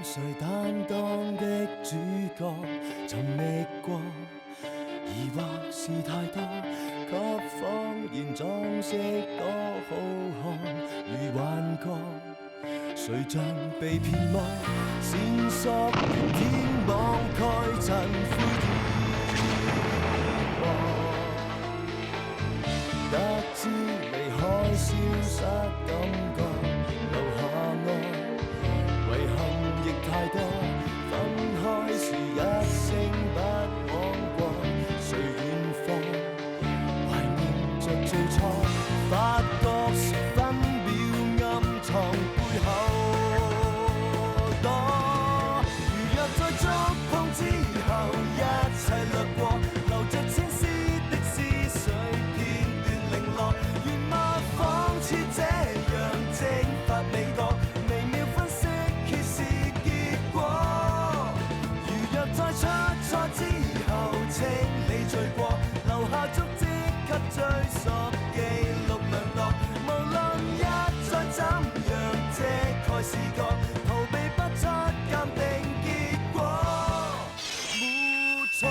誰擔當的主角尋覓過，疑惑是太多，給謊言裝飾多好看，如幻覺，誰像被騙魔，線索天網蓋塵灰意望，得知離開消失感覺，留下愛遺憾亦太多，分開時一聲不枉過，誰遠方懷念着最初，發覺10分秒暗藏背後多，如若在觸碰之後一切掠過，留着千絲的思緒片段零落，原物仿似這樣蒸發味覺，微妙分析揭示結果，如若再出錯之後清理罪過，留下足跡給追溯記錄量度，無論一再怎樣遮蓋視覺，逃避不出鑑定結果，沒錯。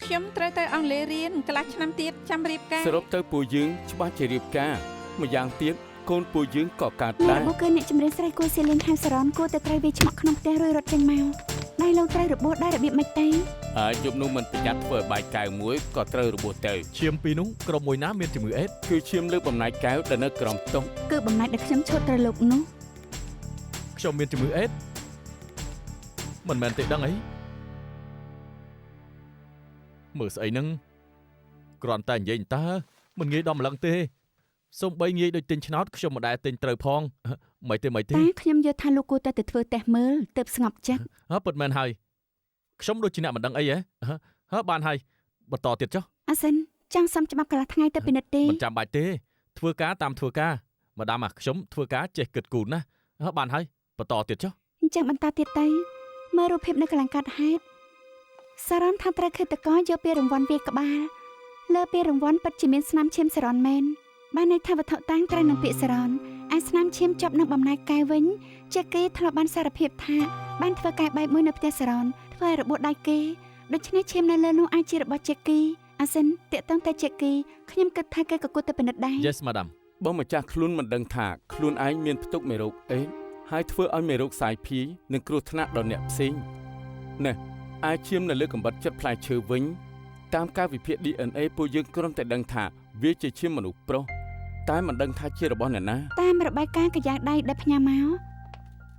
ខ្ញុំត្រូវទៅអង់គ្លេសរៀនកន្លះឆ្នាំទៀតចាំរៀបការ សរុបទៅពួកយើងច្បាស់ជារៀបការម្យ៉ាងទៀតកូនពួកយើងក៏កើត អ្នក ដែរ បុគ្គលអ្នកជំរាបស្រីគួរសេលីនហៅសារ៉នគួរតែត្រូវវាឆ្មក់ក្នុងផ្ទះរួចរត់ចេញមកដៃលោកត្រូវរបួសដែររបៀបម៉េចទេ យប់នោះមិនប្រយ័ត្នធ្វើឲ្យបាយកែវមួយក៏ត្រូវរបួសទៅ ឈាមពីរនោះក្រុមមួយណាមានជំងឺអេដ គឺឈាមលើបំណាច់កែវដែលនៅក្រោមតុ គឺបំណាច់ដែលខ្ញុំឈប់ត្រូវលោកនោះ ខ្ញុំមានជំងឺអេដមិនមែនទេដឹងអីមើលស្អីហ្នឹងគ្រាន់តែនិយាយតើមិនងាយដល់ម្លឹងទេសូម្បីងាយដូចទិញឆ្នោតខ្ញុំមិនដែលទិញត្រូវផងមិនទេ តែខ្ញុំយល់ថាលោកគួរតែទៅធ្វើតេស្តមើលទើបស្ងប់ចិត្ត ពិតមែនហើយខ្ញុំដូចជាអ្នកមិនដឹងអីហ៎បានហើយបន្តទៀតចុះ អាសិនចង់សុំច្បាប់កន្លះថ្ងៃទៅពិនិត្យទេ មិនចាំបាច់ទេធ្វើការតាមធ្វើការម្ដងខ្ញុំធ្វើការចេះគិតគូរណាបានហើយបន្តទៀតចុះ អញ្ចឹងបន្តទៀតទៅមើលរូបភាពនៅកន្លែងកាត់ហេតុសារ៉នថាត្រូវឃាតករយកពានរង្វាន់វាក្បាលលើពានរង្វាន់ពិតជាមានស្នាមឈាមសារ៉នមែនបានន័យថាវត្ថុតាំងត្រូវនឹងពាក្យសារ៉នឯស្នាមឈាមជាប់នឹងបំណែកកែវវិញជាគេធ្លាប់បានសារភាពថាបានធ្វើកែបែបមួយនៅផ្ទះសារ៉នធ្វើឲ្យរបួសដៃគេដូច្នេះឈាមនៅលើនោះអាចជារបស់ជាគីអាសិនតាក់ទងតែជាគីខ្ញុំគិតថាគេក៏គួរតែពិនិត្យដែរ Yes madam បើម្ចាស់ខ្លួនមិនដឹងថាខ្លួនឯងមានផ្ទុកមេរោគអេដហើយធ្វើឲ្យមេរោគសាយភីនិងគ្រោះថ្នាក់ដល់អ្នកផ្សេងណែអាចឈាមនៅលើកំបិតចិត្តផ្លែឈើវិញតាមការវិភាគ DNA ពួកយើងគ្រាន់តែដឹងថាវាជាឈាមមនុស្សប្រុសតែមិនដឹងថាជារបស់អ្នកណា តាមរបាយការណ៍កាយ៉ាដៃដែលផ្ញើមក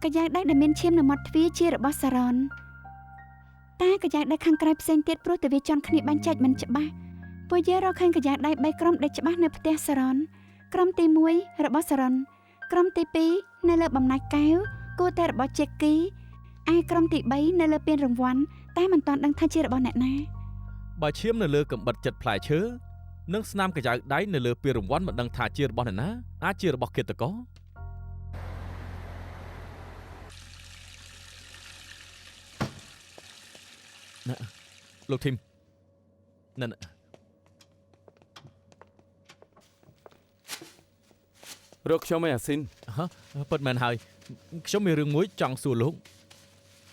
កាយ៉ាដៃដែលមានឈាមនៅមាត់ទ្វារជារបស់សារ៉នតែកាយ៉ាដៃខាងក្រៅផ្សេងទៀតព្រោះតែវាជន់គ្នាបែងចែកមិនច្បាស់ពួកយើងរកឃើញកាយ៉ាដៃ3ក្រុមដែលច្បាស់នៅផ្ទះសារ៉នក្រុមទី1របស់សារ៉នក្រុមទី2នៅលើបំណាច់កែវគួរតែរបស់ជាគីឯក្រុមទី3នៅលើពានរង្វាន់តែមិនទាន់ដឹងថាជារបស់អ្នកណា បើឈាមនៅលើកំបិតចិត្តផ្លែឈើនិងស្នាមកញ្ចៅដៃនៅលើពានរង្វាន់មិនដឹងថាជារបស់អ្នកណាអាចជារបស់ឃាតករណាលោកធីមណារកខ្ញុំឯអាស៊ីន ពិតមែនហើយខ្ញុំមានរឿងមួយចង់សួរលោក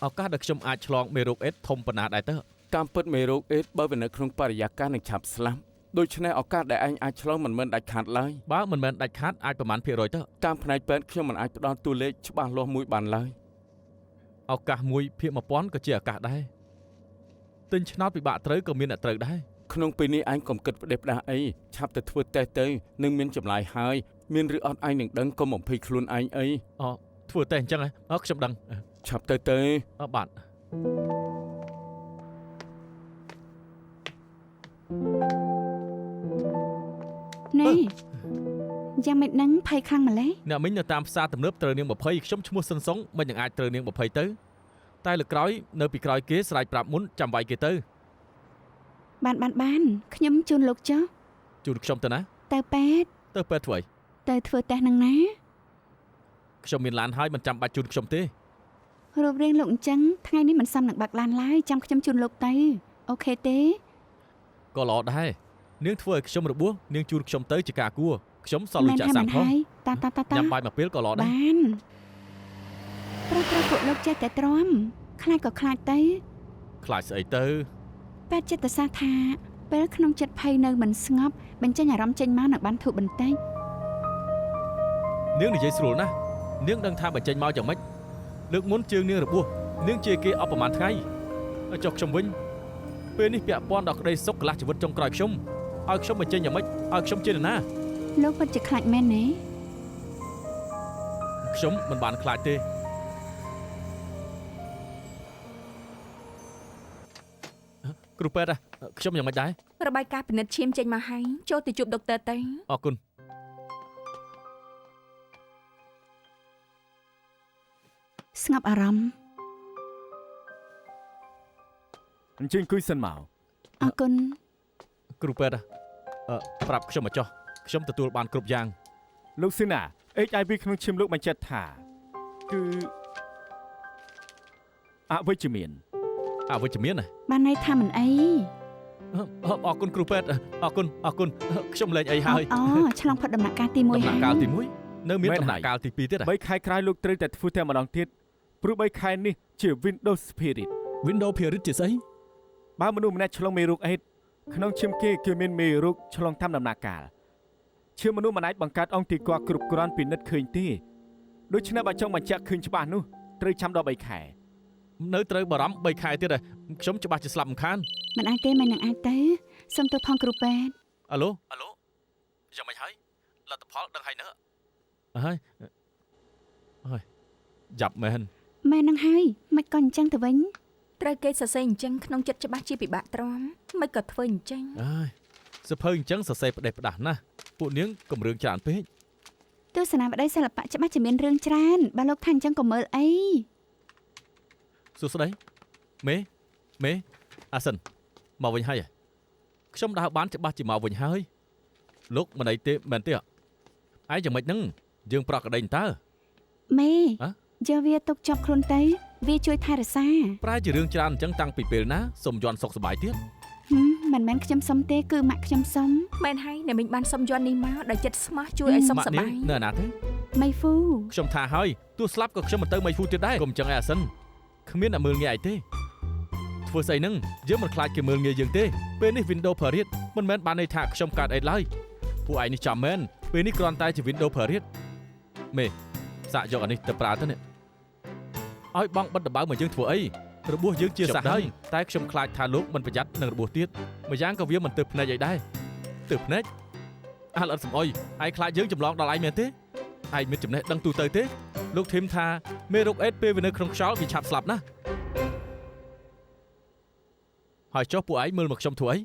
ឱកាសដែលខ្ញុំអាចឆ្លងមេរោគអេដធំប៉ុណ្ណាដែរទៅ តាមពិតមេរោគអេដបើវានៅក្នុងបរិយាកាសនឹងឆាប់ស្លាប់ដូច្នេះឱកាសដែលឯងអាចឆ្លងមិនមែនដាច់ខាតឡើយ បើមិនមែនដាច់ខាតអាចប្រមាណភាគរយទៅ តាមផ្នែកពេទ្យខ្ញុំមិនអាចផ្ដល់តួលេខច្បាស់លាស់មួយបានឡើយ ឱកាស1ភាគ1000ក៏ជាឱកាសដែរទិញឆ្នោតពិបាកត្រូវក៏មានអ្នកត្រូវដែរ ក្នុងពេលនេះឯងកុំគិតផ្ដេសផ្ដាស់អីឆាប់ទៅធ្វើតេស្តទៅនឹងមានចម្លើយហើយមានឬអត់ឯងនឹងដឹងកុំបំភ័យខ្លួនឯងអី ធ្វើតែអញ្ចឹងខ្ញុំដឹង ឆាប់ទៅបាទ ណែយ៉ាងមិនដឹងភ័យខ្លាំងម្ល៉េះ អ្នកមិញនៅតាមផ្សារទំនើបត្រូវនាង20ខ្ញុំឈ្មោះសុនសុងមិននឹងអាចត្រូវនាង20ទៅតែលើក្រោយនៅពីក្រោយគេស្រែកប្រាប់មុនចាំវាយគេទៅបានខ្ញុំជូនលោកចុះ ជូនខ្ញុំទៅណា ទៅពេទ្យ ទៅពេទ្យធ្វើអី ត ទៅធ្វើតេស្តនឹងណា ខ្ញុំមានឡានហើយមិនចាំបាច់ជូនខ្ញុំទេ រូបរាងលោកអញ្ចឹងថ្ងៃនេះមិនសមនឹងបាក់ឡានឡើយចាំខ្ញុំជូនលោកទៅអូខេទេ ក៏ល្អដែរនាងធ្វើឲ្យខ្ញុំរបួសនាងជូនខ្ញុំទៅជាការគួរខ្ញុំសល់លុយចាក់សាំផង តា ញ៉ាំបាយមួយពេលក៏ល្អដែរ បានប្រាប់ពួកលោកចេះតែទ្រាំខ្លាចក៏ខ្លាចទៅ ខ្លាចស្អីទៅ ពេទ្យចិត្តសាស្ត្រថាពេលក្នុងចិត្តភ័យនៅមិនស្ងប់បញ្ចេញអារម្មណ៍ចេញមកនឹងបានធូរបន្តិច នាងនិយាយស្រួលណាស់នាងដឹងថាបញ្ចេញមកយ៉ាងម៉េចលើកមុនជើងនាងរបួសនាងជាគេអស់ប្រហែលថ្ងៃចុះខ្ញុំវិញពេលនេះពាក់ព័ន្ធដល់ក្តីសុខកន្លះជីវិតចុងក្រោយខ្ញុំឲ្យខ្ញុំបញ្ចេញយ៉ាងម៉េចឲ្យខ្ញុំជានរណា លោកពិតជាខ្លាចមែនទេ ខ្ញុំមិនបានខ្លាចទេគ្រូពេទ្យខ្ញុំយ៉ាងម៉េចដែរ របាយការណ៍ពិនិត្យឈាមចេញមកហើយចូលទៅជួបដុកទ័រទៅ អរគុណ ស្ងប់អារម្មណ៍ អញ្ជើញអង្គុយសិនមក អរគុណ គ្រូពេទ្យប្រាប់ខ្ញុំមកចុះខ្ញុំទទួលបានគ្រប់យ៉ាង លោកស៊ីណា HIV ក្នុងឈាមលោកបញ្ជាក់ថាគឺអវិជ្ជមាន អវិជ្ជមានណា បានន័យថាមិនអី អរគុណគ្រូពេទ្យអរគុណខ្ញុំលែងអីហើយ ឆ្លងផុតដំណាក់កាលទី1 ដំ ហើយ ណាក់កាលទី1នៅមានដំណាក់កាលទី2ទៀត 3 ខែក្រោយលោកត្រូវតែធ្វើតែម្ដងទៀតព្រោះ3ខែនេះជា Windows Spirit Windows Spirit ជាស្អី បើមនុស្សម្នាក់ឆ្លងមេរោគអេដក្នុងឈាមគេគឺមានមេរោគឆ្លងតាមដំណាក់កាលឈាមមនុស្សមិនអាចបង្កើតអង្គទីកគ្រប់គ្រាន់ពិនិត្យឃើញទេដូច្នេះបើចង់បញ្ជាក់ឃើញច្បាស់នោះត្រូវចាំដល់3ខែ នៅត្រូវបារម្ភ3ខែទៀតខ្ញុំច្បាស់ជាស្លាប់មិនខាន មិនអាចទេមិននឹងអាចទៅសុំទោសផងគ្រូពេទ្យ អាឡូយ៉ាងម៉េចហើយលទ្ធផលដឹងហើយណើហើយយ៉ាប់មែន មែននឹងហើយមិនក៏អញ្ចឹងទៅវិញ ត្រូវគេសរសេរអញ្ចឹងក្នុងចិត្តច្បាស់ជាពិបាកទ្រាំមិនក៏ធ្វើអញ្ចឹង សភៅអញ្ចឹងសរសេរផ្ដេសផ្ដាស់ណាស់ពួកនាងកំរឿងច្រើនពេក ទស្សនាវដ្តីសិល្បៈច្បាស់ជាមានរឿងច្រើនបើលោកថាអញ្ចឹងក៏មើលអី សួស្ដីមេអាសិនមកវិញហើយខ្ញុំដើរបានច្បាស់ជាមកវិញហើយលោកមិនអីទេមែនទេឯងយ៉ាងម៉េចហ្នឹងយើងប្រកក្តីតើ មេយកវាទុកជាប់ខ្លួនទៅវាជួយថែរក្សា ប្រែជារឿងច្រើនអញ្ចឹងតាំងពីពេលណាសុំយន់សុខសប្បាយទៀត មិនមែនខ្ញុំសុំទេគឺម៉ាក់ខ្ញុំសុំ មែនហើយអ្នកមីងបានសុំយន់នេះមកដោយចិត្តស្មោះជួយឲ្យសុខសប្បាយ នៅណាទេ ម៉ៃហ្វូ ខ្ញុំថាហើយទោះស្លាប់ក៏ខ្ញុំមិនទៅមិនហ្វូទៀតដែរកុំចឹងឯអាសិនគ្មានអ្នកមើលងាយឯទេធ្វើស្អីហ្នឹងយើងមិនខ្លាចគេមើលងាយយើងទេពេលនេះ Windows Period មិនមែនបានន័យថាខ្ញុំកើតអីឡើយពួកឯងនេះចាំមែនពេលនេះគ្រាន់តែជា Windows Period មេសាកយកអានេះទៅប្រើទៅនេះឲ្យបងបិទដបៅមកយើងធ្វើអីរបួសយើងជាសះហើយតែខ្ញុំខ្លាចថាលោកមិនប្រយ័ត្ននឹងរបួសទៀតម្យ៉ាងក៏វាមិនទៅភ្នែកអីដែរទៅភ្នែកអាល្អិតសំអុយឯងខ្លាចយើងចម្លងដល់ឯងមែនទេឯងមានចំណេះដឹងទូទៅទេលោកធីមថាមេរោគអេដពេលវានៅក្នុងខ្យល់វាឆាប់ស្លាប់ណាស់ហើយចុះពួកឯងមើលមកខ្ញុំធ្វើអី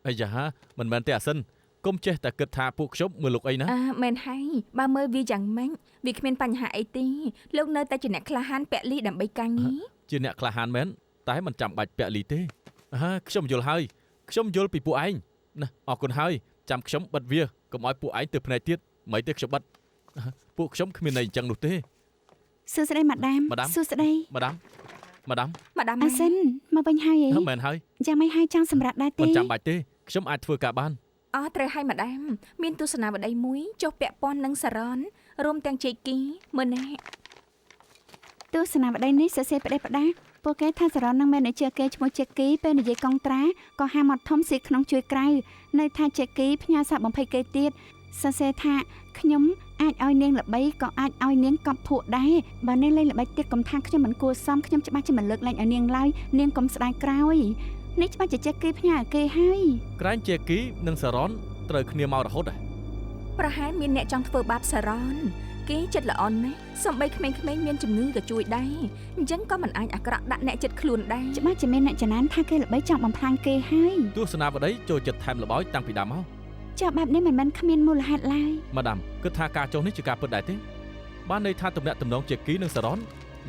អាយ៉ាមិនមែនទេអាសិនកុំចេះតែគិតថាពួកខ្ញុំមើលលោកអីណា មែនហើយបើមើលវាយ៉ាងម៉េចវាគ្មានបញ្ហាអីទេលោកនៅតែជាអ្នកក្លាហានពាក់លីដើម្បីការងារ ជាអ្នកក្លាហានមែនតែមិនចាំបាច់ពាក់លីទេខ្ញុំយល់ហើយខ្ញុំយល់ពីពួកឯងណាអរគុណហើយចាំខ្ញុំបិទវាកុំឲ្យពួកឯងទៅភ្នែកទៀតមិនទេខ្ញុំបិទពួកខ្ញុំគ្មានន័យអញ្ចឹងនោះទេសួស្ដីម៉ាដាមសួស្ដីម៉ាដាមអាសិនមកវិញហើយអី មែនហើយ យ៉ាងម៉េចហើយចង់សម្រាប់ដែរទេ មិនចាំបាច់ទេខ្ញុំអាចធ្វើការបាន ត្រូវហើយម៉ាដាមមានទស្សនាវដ្តីមួយចុះពាក់ព័ន្ធនឹងសារ៉នរួមទាំងជ័យគីមើលណែទស្សនាវដ្តីនេះសរសេរផ្ដេសផ្ដាស់ពួកគេថាសារ៉ននឹងមានជាគេឈ្មោះជ័យគីពេលនិយាយកងត្រាក៏ហាមាត់ធំស៊ីក្នុងជួយក្រៅនៅថាជ័យគីផ្ញើសារបំភ័យគេទៀតសរសេរថាខ្ញុំអាចឲ្យនាងល្បីក៏អាចឲ្យនាងកប់ភក់ដែរបើនាងលេងល្បីទៀតកុំថាខ្ញុំមិនគួរសមខ្ញុំច្បាស់ជាមិនលើកលែងឲ្យនាងឡើយនាងកុំស្ដាយក្រោយនេះច្បាស់ជាជ័យគីផ្ញើឲ្យគេហើយ ក្រែងជាគីនិងសារ៉នត្រូវគ្នាមករហូតដែរ ប្រហែលមានអ្នកចង់ធ្វើបាបសារ៉នគេចិត្តល្អណាស់សំបីក្មេងៗមានជំងឺក៏ជួយដែរអញ្ចឹងក៏មិនអាចអាក្រក់ដាក់អ្នកចិត្តខ្លួនដែរច្បាស់ជាមានអ្នកចំណានថាគេល្បីចង់បំផ្លាញគេហើយ ទស្សនាវដ្តីចូលចិត្តថែមល្បោចតាំងពីដើមមក ចាបែបនេះមិនមែនគ្មានមូលហេតុឡើយ ម៉ាដាមគិតថាការចុះនេះជាការពិតដែរទេបានន័យថាទំនាក់ទំនងជាគីនិងសារ៉ន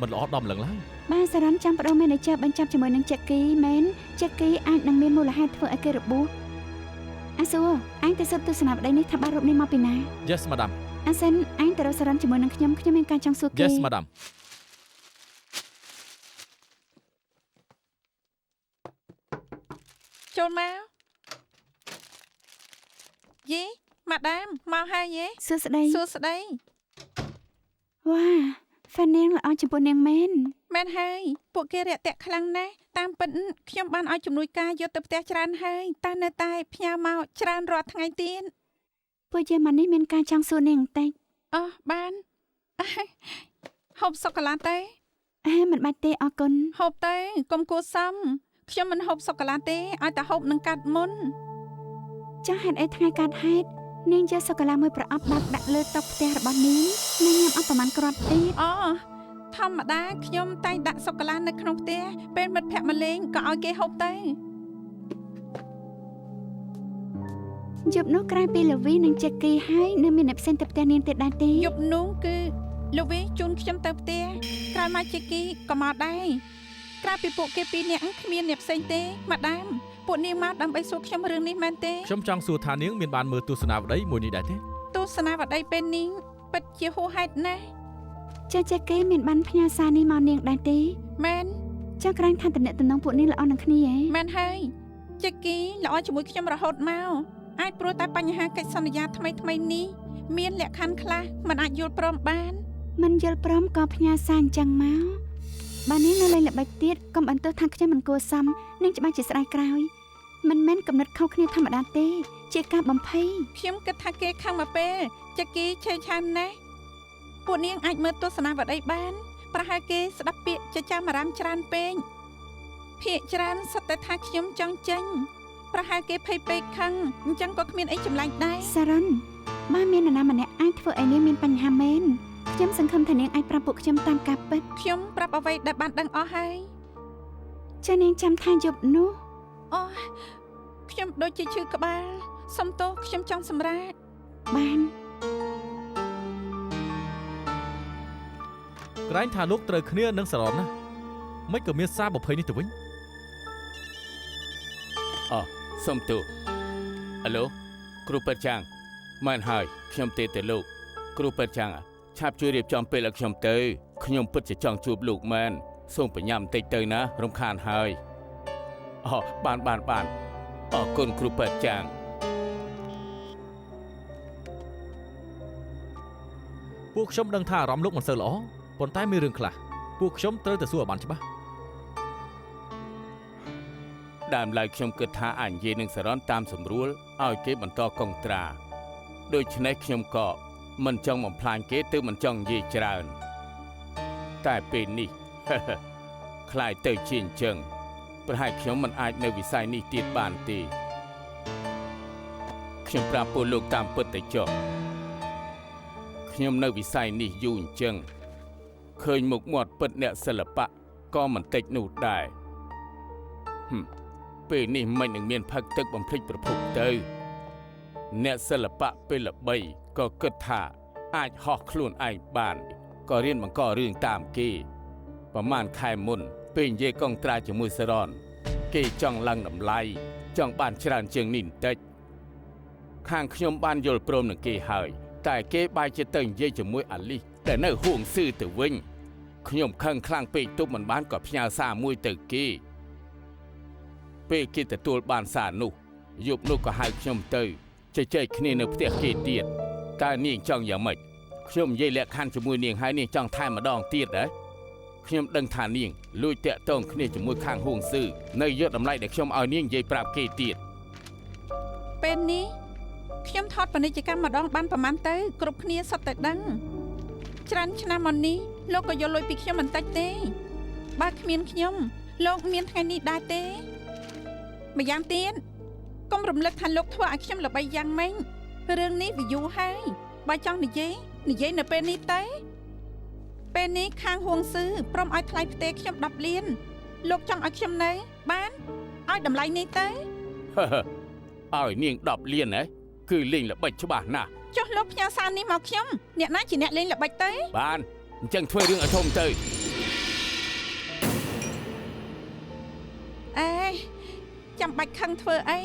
មិនល្អដំឡើងឡើយ បាទសារ៉នចាំបដូរ manager បញ្ចប់ជាមួយនឹងជេកគីមែនជេកគីអាចនឹងមានមូលហេតុធ្វើឲ្យគេរបួស អាស៊ូអញទៅសិបទស្សនាបដីនេះថាបារូបនេះមកពីណា Yes madam អាសិនអញទៅរកសារ៉ាន់ជាមួយនឹងខ្ញុំមានការចង់សួរគេ Yes madam ចូលមកយេម៉ាដាមមកហើយយេ សួស្ដី សួស្ដី វ៉ាហ្វានាងល្អចំពោះនាងមែន មែនហើយពួកគេរាក់ទាក់ខ្លាំងណាស់តាមពិតខ្ញុំបានឲ្យជំនួយការយកទៅផ្ទះច្រើនហើយតែនៅតែផ្ញើមកច្រើនរាល់ថ្ងៃទៀត ពួកយើងមកនេះមានការចង់សួរនាងបន្តិច អូបានហូបសូកូឡាទេ មិនបាច់ទេអរគុណ ហូបទេកុំគួសមខ្ញុំមិនហូបសូកូឡាទេឲ្យតែហូបនឹងកាត់មុន ចង់ហេតុអីថ្ងៃកាត់ហេតុនាងយកសូកូឡាមួយប្រអប់ដាក់លើតុផ្ទះរបស់នាងញ៉ាំអត់ប្រហែលគ្រាប់ទៀត អូធម្មតាខ្ញុំតែងដាក់សូកូឡានៅក្នុងផ្ទះពេលមិត្តភក្តិមកលេងក៏ឲ្យគេហូបទៅ យប់នោះក្រៅពីលវីនិងជេគីហើយនៅមានអ្នកផ្សេងទៅផ្ទះនាងទៀតដែរទេ យប់នោះគឺលោកវីជូនខ្ញុំទៅផ្ទះក្រោយមកជេគីក៏មកដែរក្រៅពីពួកគេពីរនាក់គ្មានអ្នកផ្សេងទេម៉ាដាមពួកនាងមកដើម្បីសួរខ្ញុំរឿងនេះមែនទេ ខ្ញុំចង់សួរថានាងមានបានមើលទស្សនាវដ្តីមួយនេះដែរទេ ទស្សនាវដ្តីពេលនេះពិតជាហួសហេតុណាស់ ចាជេគីមានបានផ្ញើសារនេះមកនាងដែរទេ មែន ចង់ក្រែងថាតំណែងតំណងពួកនាងល្អនឹងគ្នាហ៎ មែនហើយជេគីល្អជាមួយខ្ញុំរហូតមកអាចព្រោះតែបញ្ហាកិច្ចសន្យាថ្មីនេះមានលក្ខខណ្ឌខ្លះមិនអាចយល់ព្រមបាន មិនយល់ព្រមក៏ផ្ញើសារអញ្ចឹងមកបើនាងនៅលេងល្បិចទៀតកុំបន្ទោសថាខ្ញុំមិនគួរសមនាងច្បាស់ជាស្ដាយក្រោយមិនមែនកំណត់ខុសគ្នាធម្មតាទេជាការបំភ័យ ខ្ញុំគិតថាគេខឹងមកពេលជេគីឆេឆានណាស់ពួកនាងអាចមើលទស្សនាវដ្តីបានប្រហែលគេស្ដាប់ពាក្យចចាមអារ៉ាមច្រើនពេកភាកច្រើនសុទ្ធតែថាខ្ញុំចង់ចេញប្រហែលគេភ័យពេកខឹងអញ្ចឹងក៏គ្មានអីចម្លែកដែរ សារ៉ុនបើមាននរណាម្នាក់អាចធ្វើឲ្យនាងមានបញ្ហាមែនខ្ញុំសង្ឃឹមថានាងអាចប្រាប់ពួកខ្ញុំតាមការពិត ខ្ញុំប្រាប់អ្វីដែលបានដឹងអស់ហើយ ចានាងចាំថាយប់នោះ អូខ្ញុំដូចជាឈឺក្បាលសុំទោសខ្ញុំចង់សម្រាក បាន ក្រែងថាលោកត្រូវគ្នានឹងសារ៉នណាមិនក៏មានសារ20នេះទៅវិញ អូសុំទោសអាឡូគ្រូប៉ែតចាំងមែនហើយខ្ញុំទេទៅលោកគ្រូប៉ែតចាំងឆាប់ជួយរៀបចំពេលឲ្យខ្ញុំទៅខ្ញុំពិតជាចង់ជួបលោកមែនសូមបញ្ញាបន្តិចទៅណារំខានហើយអូបានអរគុណគ្រូប៉ែតចាំង ពួកខ្ញុំដឹងថាអារម្មណ៍លោកមិនសូវល្អប៉ុន្តែមានរឿងខ្លះពួកខ្ញុំត្រូវតែសួរឲ្យបានច្បាស់ ដើមឡើយខ្ញុំគិតថាអញនិយាយនឹងសារ៉នតាមសម្រួលឲ្យគេបន្តកុងត្រាដូច្នេះខ្ញុំក៏មិនចង់បំផ្លាញគេទើបមិនចង់និយាយច្រើនតែពេលនេះ ខ្លាយទៅជាអញ្ចឹងប្រហែលខ្ញុំមិនអាចនៅវិស័យនេះទៀតបានទេខ្ញុំប្រាប់ពួកលោកតាមពិតទៅចុះខ្ញុំនៅវិស័យនេះយូរអញ្ចឹងឃើញមុខមាត់ពិតអ្នកសិល្បៈក៏មិនតិចនោះដែរពេលនេះមិននឹងមានផឹកទឹកបំភ្លេចប្រភពទៅអ្នកសិល្បៈពេលល្បីក៏គិតថាអាចហោះខ្លួនឯងបានក៏រៀនបង្ករឿងតាមគេប្រហែលខែមុនពេលនិយាយកុងត្រាជាមួយសារ៉នគេចង់ឡើងតម្លៃចង់បានច្រើនជាងនេះបន្តិចខាងខ្ញុំបានយល់ព្រមនឹងគេហើយតែគេបែរជាទៅនិយាយជាមួយអាលីសដែលនៅហួងស៊ឺទៅវិញខ្ញុំខឹងខ្លាំងពេកទប់មិនបានក៏ផ្ញើសារមួយទៅគេពេលគេទទួលបានសារនោះយប់នោះក៏ហៅខ្ញុំទៅជជែកគ្នានៅផ្ទះគេទៀតតើនាងចង់យ៉ាងម៉េចខ្ញុំនិយាយលក្ខខណ្ឌជាមួយនាងហើយនាងចង់ថែមម្ដងទៀតហ៎ខ្ញុំដឹងថានាងលួចតាក់ទងគ្នាជាមួយខាងហួងស៊ឺនៅយកតម្លៃដែលខ្ញុំឲ្យនាងនិយាយប្រាប់គេទៀត ពេលនេះខ្ញុំថតពាណិជ្ជកម្មម្ដងបានប្រហែលទៅគ្រប់គ្នាសុទ្ធតែដឹងច្រើនឆ្នាំមកនេះលោកក៏យកលុយពីខ្ញុំបន្តិចទេបើគ្មានខ្ញុំលោកមានថ្ងៃនេះដែរទេម្យ៉ាងទៀតកុំរំលឹកថាលោកធ្វើឲ្យខ្ញុំល្បីយ៉ាងម៉េចរឿងនេះវាយូរហើយបើចង់និយាយនៅពេលនេះទៅពេលនេះខាងហួងស៊ឺព្រមឲ្យថ្លៃផ្ទេរខ្ញុំ10លានលោកចង់ឲ្យខ្ញុំនៅបានឲ្យតម្លៃនេះទៅ ឲ្យនាង10លានហ៎គឺលេងល្បិចច្បាស់ណាស់ ចុះលោកផ្ញើសារនេះមកខ្ញុំអ្នកណាជាអ្នកលេងល្បិចទៅ បានអញ្ចឹងធ្វើរឿងឲ្យធំទៅ ចាំបាច់ខឹងធ្វើអី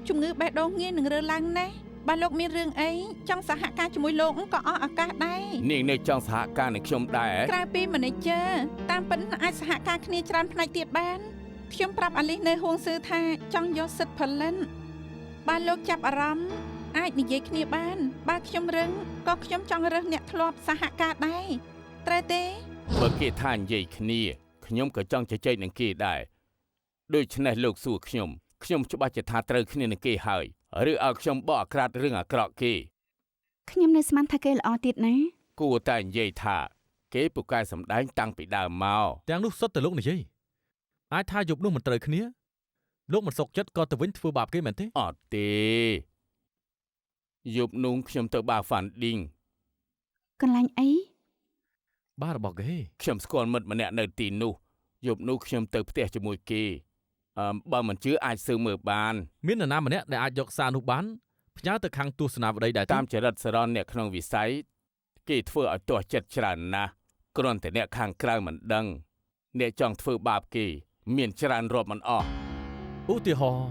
ជំងឺបេះដូងងាយនឹងរើឡើងណាស់បើលោកមានរឿងអីចង់សហការជាមួយលោកក៏អស់ឱកាសដែរ នាងនៅចង់សហការនឹងខ្ញុំដែរ ក្រៅពី manager តាមពិតអាចសហការគ្នាច្រើនផ្នែកទៀតបានខ្ញុំប្រាប់អាលីសនៅហួងស៊ឺថាចង់យកសិទ្ធិផលិតបើលោកចាប់អារម្មណ៍អាចនិយាយគ្នាបានបើខ្ញុំរឹងក៏ខ្ញុំចង់រើសអ្នកធ្លាប់សហការដែរត្រូវទេ បើគេថានិយាយគ្នាខ្ញុំក៏ចង់ជជែកនឹងគេដែរដូច្នេះលោកសួរខ្ញុំច្បាស់ជាថាត្រូវគ្នានឹងគេហើយឬឲ្យខ្ញុំបកអាក្រាតរឿងអាក្រក់គេ ខ្ញុំនៅស្មានថាគេល្អទៀតណា គួរតែនិយាយថាគេពូកែសម្ដែងតាំងពីដើមមក ទាំងនោះសុទ្ធតែលោកនិយាយអាចថាយប់នោះមិនត្រូវគ្នាលោកមិនសុខចិត្តក៏ទៅវិញធ្វើបាបគេមែនទេ អត់ទេយប់នោះខ្ញុំទៅបារ funding កន្លែងអី បារបស់គេ ខ្ញុំស្គាល់មិត្តម្នាក់នៅទីនោះយប់នោះខ្ញុំទៅផ្ទះជាមួយគេបើមិនជឿអាចស៊ើបមើលបាន មាននរណាម្នាក់ដែលអាចយកសារនោះបានផ្ញើទៅខាងទស្សនាវដ្តីដែរ តាមចរិតសរនអ្នកក្នុងវិស័យគេធ្វើឲ្យទាស់ចិត្តច្រើនណាស់គ្រាន់តែអ្នកខាងក្រៅមិនដឹងអ្នកចង់ធ្វើបាបគេមានច្រើនរាប់មិនអស់ ឧទាហរណ៍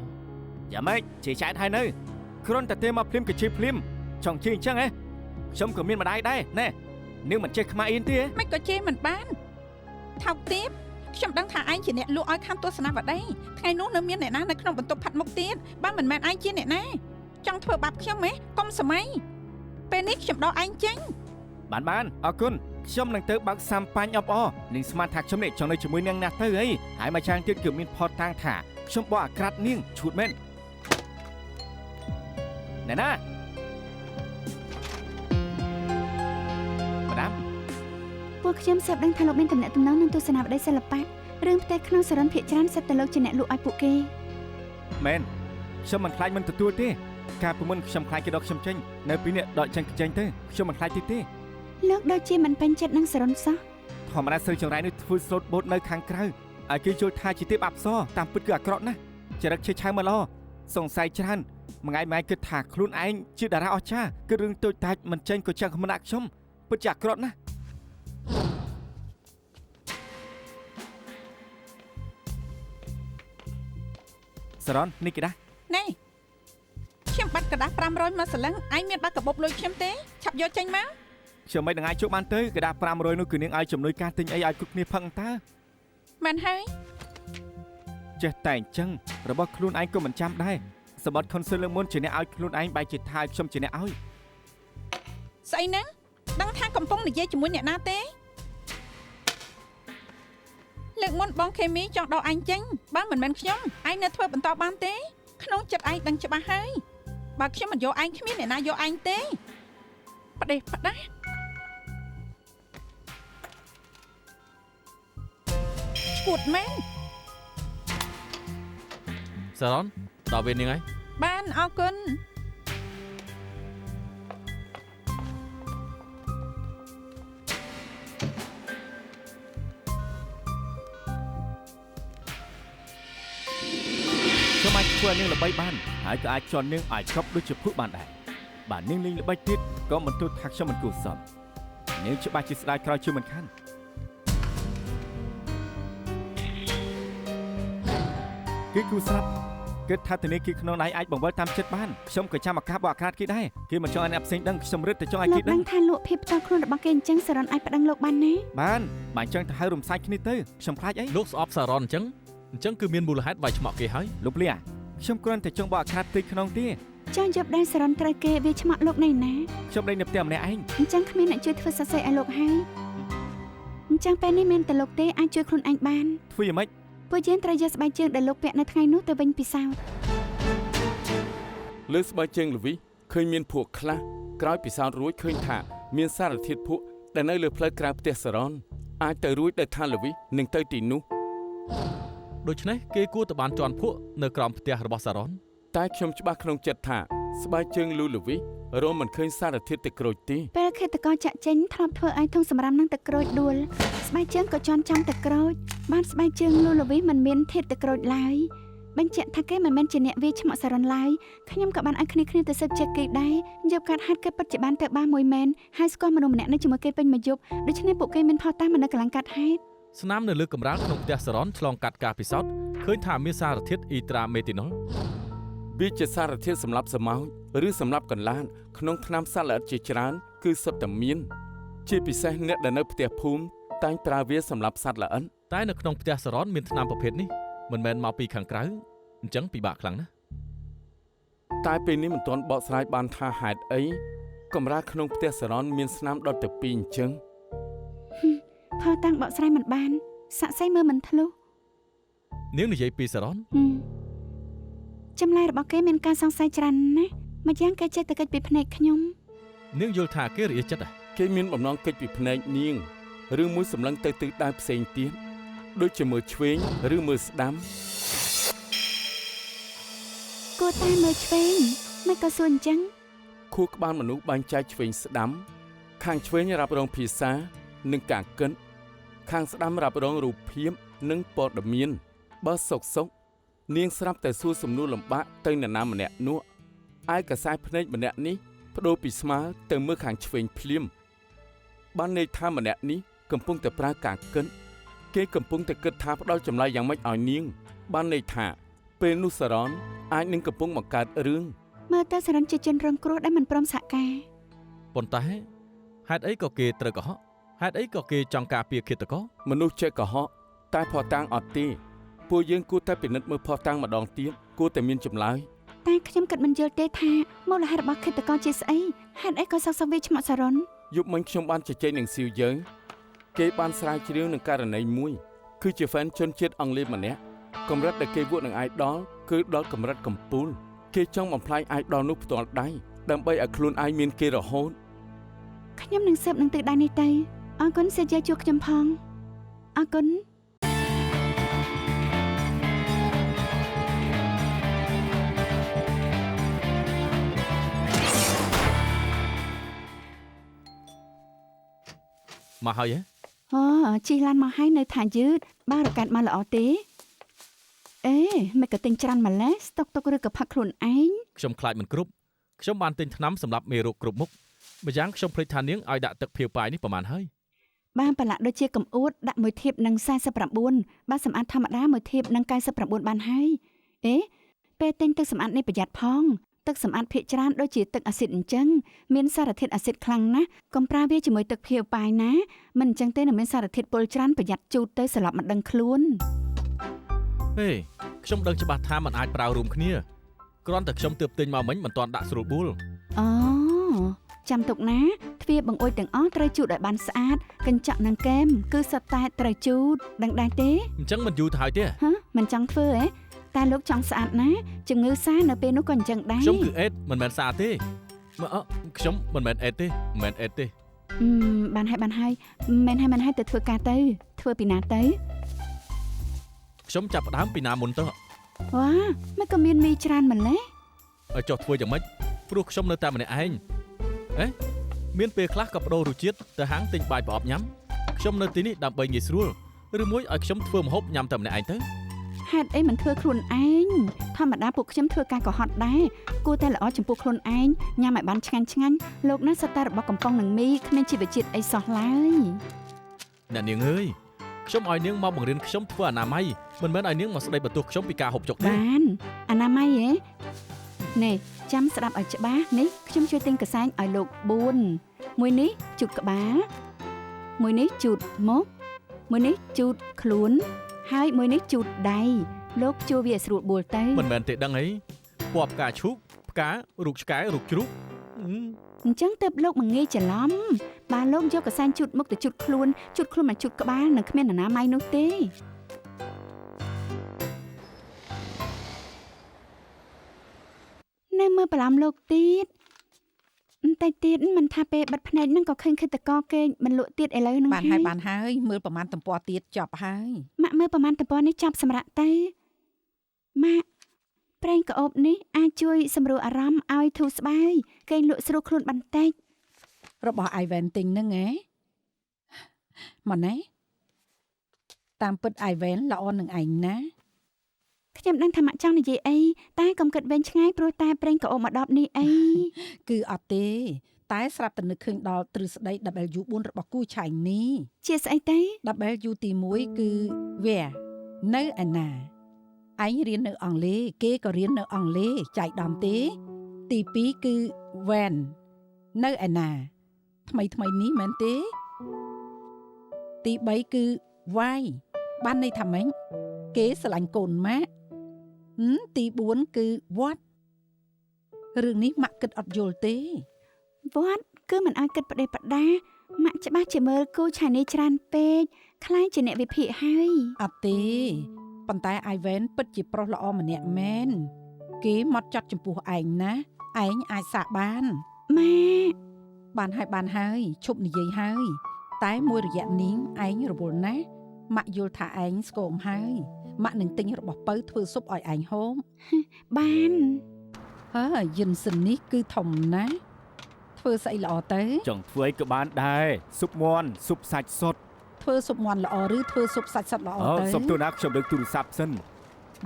យ៉ាងម៉េចជាចែកហើយនៅគ្រាន់តែទេមកភ្លាមក៏ជាភ្លាមចង់ជិះអញ្ចឹងហ៎ខ្ញុំក៏មានម្ដាយដែរណែនាងមិនចេះខ្មាស់អៀនទេ មិនក៏ជេរមិនបានថោកទៀតខ្ញុំដឹងថាឯងជាអ្នកលក់ឲ្យខាងទស្សនាវដ្តីថ្ងៃនោះនៅមានអ្នកណានៅក្នុងបន្ទប់ផាត់មុខទៀតបើមិនមែនឯងជាអ្នកណាចង់ធ្វើបាបខ្ញុំហ៎កុំសម័យពេលនេះខ្ញុំដកឯងចេញ បានអរគុណខ្ញុំនឹងទៅបើកសាំប៉ាញ់អបអរនាងស្មានថាខ្ញុំនេះចង់នៅជាមួយនាងណាស់ទៅអីហើយមកចាំងទៀតគឺមានផតតាំងថាខ្ញុំបោះអាក្រាតនាងឈួតមែនណែណាម៉ាដាម ពួកខ្ញុំសឹកដឹងថាលោកមានតំណែងទំនងនឹងទស្សនាវដ្តីសិល្បៈរឿងផ្ទៃក្នុងសរនភាគច្រើនសិតតែលោកជាអ្នកលក់ឲ្យពួកគេ មែនខ្ញុំមិនខ្លាចមិនទទួលទេការពីមុនខ្ញុំខ្លាចគេដកខ្ញុំចេញនៅពីនេះដកចេញទៅខ្ញុំមិនខ្លាចទៀតទេ លោកដូចជាមិនពេញចិត្តនឹងសរនសោះ ធម្មតាស្រីចង្រៃនេះធ្វើស្លូតបូតនៅខាងក្រៅឲ្យគេយល់ថាជាទេពអប្សរតាមពិតគឺអាក្រក់ណាស់ចរិតឆេះឆាវមកល្អសង្ស័យច្រើនមួយថ្ងៃគិតថាខ្លួនឯងជាតារាអស្ចារ្យគឺរឿងតូចតាចមិនចេញក៏ចឹងខំដាក់ខ្ញុំពិតជាអាក្រក់ណាស់សរននេះគេដា ណែខ្ញុំបាត់กระดาษ500មកសលឹងឯងមានបាត់កាបូបលុយខ្ញុំទេឆាប់យកចេញមក ខ្ញុំមិននឹងអាចជួបបានទៅកដា500នោះគឺនាងឲ្យជំនួយការទិញអីឲ្យគ្រប់គ្នាផឹកតើ មែនហើយ ចេះតែអញ្ចឹងរបស់ខ្លួនឯងក៏មិនចាំដែរសម្បត្តិខុនស៊ឺលើមុនជាអ្នកឲ្យខ្លួនឯងបែរជាថាខ្ញុំជាអ្នកឲ្យ ស្អីហ្នឹងដឹងថាកំពុងនិយាយជាមួយអ្នកណាទេលើកមុនបងខេមីចង់ដកឯងចេញបើមិនមែនខ្ញុំឯងនៅធ្វើបន្តបានទេក្នុងចិត្តឯងដឹងច្បាស់ហើយបើខ្ញុំមិនយកឯងគ្មានអ្នកណាយកឯងទេផ្ដេសផ្ដាស់ឈួតមែន សារ៉នដល់ពេលនាងហើយ បានអរគុណ ខ្ញុំអាចធ្វើឲ្យនាងល្បីបានហើយក៏អាចជន់នាងឲ្យចប់ដូចជាភក់បានដែរបាទនាងលេងល្បីទៀតក៏មិនទូថាខ្ញុំមិនគួរសមនាងច្បាស់ជាស្ដាយក្រោយជាមិនខានគេគូស្រាប់គិតថាធនាគារក្នុងដៃអាចបង្វិលតាមចិត្តបានខ្ញុំក៏ចាំឱកាសបោះអាក្រាតគេដែរគេមិនចង់ឲ្យអ្នកផ្សេងដឹងខ្ញុំរឹតតែចង់ឲ្យ លោ គេ ក ដឹង ដឹងថាលក់ភាពផ្ទាល់ខ្លួនរបស់គេអញ្ចឹងសរនអាចប្តឹងលោកបានណា បានអញ្ចឹងទៅហើយរំសាយគ្នាទៅខ្ញុំខ្លាចអី លោកស្អប់សារ៉នអញ្ចឹងគឺមានមូលហេតុវាយឆ្មក់គេហើយ លោកលីខ្ញុំគ្រាន់តែចង់បោះអាក្រាតទីក្នុងទេ ចង់យកដែរសរនត្រូវគេវាឆ្មាក់លោកណែណា ខ្ញុំលេងនៅផ្ទះម្នាក់ឯង អញ្ចឹងគ្មានអ្នកជួយធ្វើសរសេរឲ្យលោកហើយអញ្ចឹងពេលនេះមានតែលោកទេអាចជួយខ្លួនឯងបាន ធ្វើយ៉ាងម៉េច ពួកយើងត្រូវយកស្បែកជើងដែលលោកពាក់នៅថ្ងៃនោះទៅវិញពិសោធន៍ លើស្បែកជើងល្វីឃើញមានភក់ខ្លះក្រោយពិសោធន៍រួចឃើញថាមានសារធាតុភក់ដែលនៅលើផ្លូវក្រៅផ្ទះសរនអាចទៅរួចដោយថាល្វីនឹងទៅទីនោះ ដូច្នេះគេគួរតែបានជន់ភក់នៅក្រោមផ្ទះរបស់សារ៉ន តែខ្ញុំច្បាស់ក្នុងចិត្តថាស្បែកជើងលូល្វីរមមិនឃើញសារធាតុទឹកក្រូចទេ ពេលឃាតករចាក់ចេញធ្លាប់ធ្វើឲ្យធុងសម្រាមនឹងទឹកក្រូចដួលស្បែកជើងក៏ជន់ចំទឹកក្រូចបានស្បែកជើងលូលវីមិនមានធាតុទឹកក្រូចឡើយបញ្ជាក់ថាគេមិនមែនជាអ្នកវាឆ្មក់សរនឡើយខ្ញុំក៏បានឲ្យគ្នាទៅស៊ើបចេះគេដែរយកកាត់ហាត់គេពិតជាបានទៅបានមួយមែនហើយស្គាល់មនុស្សម្នាក់នៅជាមួយគេពេញមួយយប់ដូច្នេះពួកគេមានផុសតាំងមកនៅកន្លែងកាត់ហេតុ ស្នាមនៅលើកម្រាលក្នុងផ្ទះសារ៉នឆ្លងកាត់ការពិសោធន៍ឃើញថាមានសារធាតុអ៊ីត្រាមេទីណុល វាជាសារធាតុសម្រាប់សម្ោចឬសម្រាប់កន្លាតក្នុងថ្នាំសត្វល្អិតជាច្រើនគឺសុទ្ធតែមានជាពិសេសអ្នកដែលនៅផ្ទះភូមិតែងប្រើវាសម្រាប់សត្វល្អិត តែនៅក្នុងផ្ទះសរនមានថ្នាំប្រភេទនេះមិនមែនមកពីខាងក្រៅអញ្ចឹងពិបាកខ្លាំងណាស់ តែពេលនេះមិនទាន់បកស្រាយបានថាហេតុអីកំរាលក្នុងផ្ទះសរនមានស្នាមដុតទៅពីរអញ្ចឹង ផោតាំងបកស្រាយមិនបានសាក់សៃមើលមិនធ្លុះ នាងនិយាយពីសរន ចម្លើយរបស់គេមានការសង្ស័យច្រើនណាស់ម្យ៉ាងគេចេះតែកិច្ចពីភ្នែកខ្ញុំ នាងយល់ថាគេរាចិត្ត គេមានបំណងកិច្ចពីភ្នែកនាងឬមួយសម្លឹងទៅទិសដៅផ្សេងទៀតដូចជាមើលឆ្វេងឬមើលស្ដាំ គួរតែមើលឆ្វេងមិនក៏សួរអញ្ចឹង ខួរក្បាលមនុស្សបែងចែកឆ្វេងស្ដាំខាងឆ្វេងរ៉ាប់រងភាសានិងការគិតខាងស្ដាំរ៉ាប់រងរូបភាពនិងព័ត៌មានបើសុកនាងស្រាប់តែសួរសំណួរលំបាកទៅនរណាម្នាក់នោះឯកសាយភ្នែកម្នាក់នេះបដូរពីស្មើទៅមើលខាងឆ្វេងភ្លាមបានន័យថាម្នាក់នេះកំពុងតែប្រើការគិតគេកំពុងតែគិតថាផ្ដល់ចម្លើយយ៉ាងម៉េចឲ្យនាងបានន័យថាពេលនោះសរនអាចនឹងកំពុងបង្កើតរឿង មើលទៅសរិនជាជនរងគ្រោះដែលមិនព្រមសហការ ប៉ុន្តែហេតុអីក៏គេត្រូវកុហកហេតុអីក៏គេចង់ការពារឃាតករ មនុស្សចេះកុហកតែផោះតាំងអត់ទេពួកយើងគួរតែពិនិត្យមើលផោះតាំងម្ដងទៀតគួរតែមានចម្លើយ តែខ្ញុំគិតមិនយល់ទេថាមូលហេតុរបស់ឃាតករជាស្អីហេតុអីក៏សកសវាឆ្មក់សរិន យប់មិញខ្ញុំបានជជែកនឹងស៊ីវយើងគេបានស្រាវជ្រាវនឹងករណីមួយគឺជាហ្វេនជនជាតិអង់គ្លេសម្នាក់កម្រិតដែលគេវក់នឹងអាយដលគឺដល់កម្រិតកំពូលគេចង់បំផ្លាញអាយដលនោះផ្ទាល់ដៃដើម្បីឲ្យខ្លួនឯងមានគេរហូត ខ្ញុំនឹងស៊ើបនឹងទិសដៅនេះទៅអរគុណសេចក្ដីជួបខ្ញុំផងអរគុណ មកហើយហ៎ អូជិះឡានមកហើយនៅថាយឺតបើរកាត់មកល្អទេអេមិនក៏ទិញច្រើនម្លេះស្តុកទុកឬក៏ផឹកខ្លួនឯង ខ្ញុំខ្លាចមិនគ្រប់ខ្ញុំបានទិញថ្នាំសម្រាប់មេរោគគ្រប់មុខម្យ៉ាងខ្ញុំភ្លេចថានាងឲ្យដាក់ទឹកភៀវប៉ាយនេះប្រហែលហើយ បានប្រឡាក់ដូចជាកំអួតដាក់មួយធៀបនឹង49បាទសម្អាតធម្មតាមួយធៀបនឹង99បានហើយអេពេលទិញទឹកសម្អាតនេះប្រយ័ត្នផងទឹកសម្អាតភាគច្រើនដូចជាទឹកអាស៊ីតអញ្ចឹងមានសារធាតុអាស៊ីតខ្លាំងណាស់កុំប្រើវាជាមួយទឹកភៀវប៉ាយណាមិនអញ្ចឹងទេនឹងមានសារធាតុពុលច្រើនប្រយ័ត្នជូតទៅស្លាប់មិនដឹងខ្លួន ហេខ្ញុំដឹងច្បាស់ថាมันអាចប្រើរួមគ្នាគ្រាន់តែខ្ញុំទើបទិញមកមិញមិនទាន់ដាក់ស្រួលបួល អូចាំទុកណាទ្វារបង្អួចទាំងអស់ត្រូវជូតឲ្យបានស្អាតកញ្ចក់និងគែមគឺសុទ្ធតែត្រូវជូតដឹងដែរទេ អញ្ចឹងមិនយូរទៅហើយទេ ហ៎មិនចង់ធ្វើហ៎តែលោកចង់ស្អាតណាជំងឺសានៅពេលនោះក៏អញ្ចឹងដែរ ខ្ញុំគឺអេតមិនមែនសាទេខ្ញុំមិនមែនអេតទេមិនមែនអេតទេ បានហើយមិនហើយទៅធ្វើការទៅធ្វើពីណាទៅ ខ្ញុំចាប់ផ្ដើមពីណាមុនទៅ វ៉ាមិនក៏មានមីច្រើនម្លេះ ឲ្យចុះធ្វើយ៉ាងម៉េចព្រោះខ្ញុំនៅតែម្នាក់ឯងមានពេលខ្លះក៏បដូររសជាតិទៅហាងទិញបាយប្រអប់ញ៉ាំខ្ញុំនៅទីនេះដើម្បីងាយស្រួលឬមួយឲ្យខ្ញុំធ្វើម្ហូបញ៉ាំតែម្នាក់ឯងទៅ ហេតុអីមិនធ្វើខ្លួនឯងធម្មតាពួកខ្ញុំធ្វើការកុហកដែរគួរតែល្អចំពោះខ្លួនឯងញ៉ាំឲ្យបានឆ្ងាញ់លោកណាសត្វតែរបស់កំប៉ុងនឹងមីគ្មានជីវជាតិអីសោះឡើយ អ្នកនាងអើយខ្ញុំឲ្យនាងមកបង្រៀនខ្ញុំធ្វើអនាម័យមិនមែនឲ្យនាងមកស្ដីបន្ទោសខ្ញុំពីការហូបចុកទេ បានអនាម័យហ៎នេះចាំស្ដាប់ឲ្យច្បាស់នេះខ្ញុំជួយទិញកសែងឲ្យលោក4មួយនេះជូតក្បាលមួយនេះជូតមុខមួយនេះជូតខ្លួនហើយមួយនេះជូតដៃលោកជួវាស្រួលបួលទៅ មិនមែនទេដឹងអីពណ៌ផ្កាឈូកផ្ការូបឆ្កែរូបជ្រូក អញ្ចឹងទៅលោកមិនងាយច្រឡំបើលោកយកកសែងជូតមុខទៅជូតខ្លួនមកជូតក្បាលនឹងគ្មានអនាម័យនោះទេនៅមើលបន្លំលោកទៀតតែទៀតមិនថាពេលបិទភ្នែកនឹងក៏ឃើញឃាតករគេមិនលក់ទៀតឥឡូវហ្នឹង បានហើយមើលប្រមាណទំព័រទៀតចប់ហើយ ម៉ាក់មើលប្រហែលតំព័ន្ធនេះចាប់សម្រាប់ទៅម៉ាក់ប្រេងក្អូបនេះអាចជួយសម្រួលអារម្មណ៍ឲ្យធូរស្បើយគេលក់ស្រួលខ្លួនបន្តិច របស់ Ivan ទិញហ្នឹងហ៎ម៉ណែតាមពិត Ivan ល្អនឹងឯងណា ខ្ញុំដឹងថាម៉ាក់ចង់និយាយអីតែកុំគិតវែងឆ្ងាយព្រោះតែប្រេងក្អូបមក10នេះអី គឺអត់ទេតែស្រាប់តែនឹកឃើញដល់ទ្រឹស្ដី W4 របស់គូឆៃនេះ ជាស្អីទៅ W ទី1គឺ Where នៅឯណា ឯងរៀននៅអង់គ្លេសគេក៏រៀននៅអង់គ្លេសចៃដន្យទេទី2គឺ when នៅឯណាថ្មីនេះមែនទេទី3គឺ why បានន័យថាម៉េចគេស្រឡាញ់កូនម៉ាក់ទី4គឺ what រឿងនេះម៉ាក់គិតអត់យល់ទេ វត្តគឺមិនឲ្យគិតផ្ដេសផ្ដាម៉ាក់ច្បាស់ជាមើលគូឆានីច្រើនពេកខ្លាចជាអ្នកវិភាគហើយ អត់ទេប៉ុន្តែអាយវ៉ែនពិតជាប្រុសល្អម្នាក់មែនគេមកចាត់ចំពោះឯងណាឯងអាចសាកបាន ម៉ាក់ បានហើយឈប់និយាយហើយតែមួយរយៈនេះឯងរវល់ណាស់ម៉ាក់យល់ថាឯងស្គមហើយម៉ាក់នឹងទិញរបស់ពៅធ្វើស៊ុបឲ្យឯងហូប បាន យិនសិននេះគឺធំណាស់ធ្វើស្អីល្អទៅ ចង់ធ្វើអីក៏បានដែរស៊ុបមាន់ស៊ុបសាច់សុទ្ធ ធ្វើស៊ុបមាន់ល្អឬធ្វើស៊ុបសាច់សុទ្ធល្អទៅ សុំទូណាខ្ញុំលើកទូរស័ព្ទសិន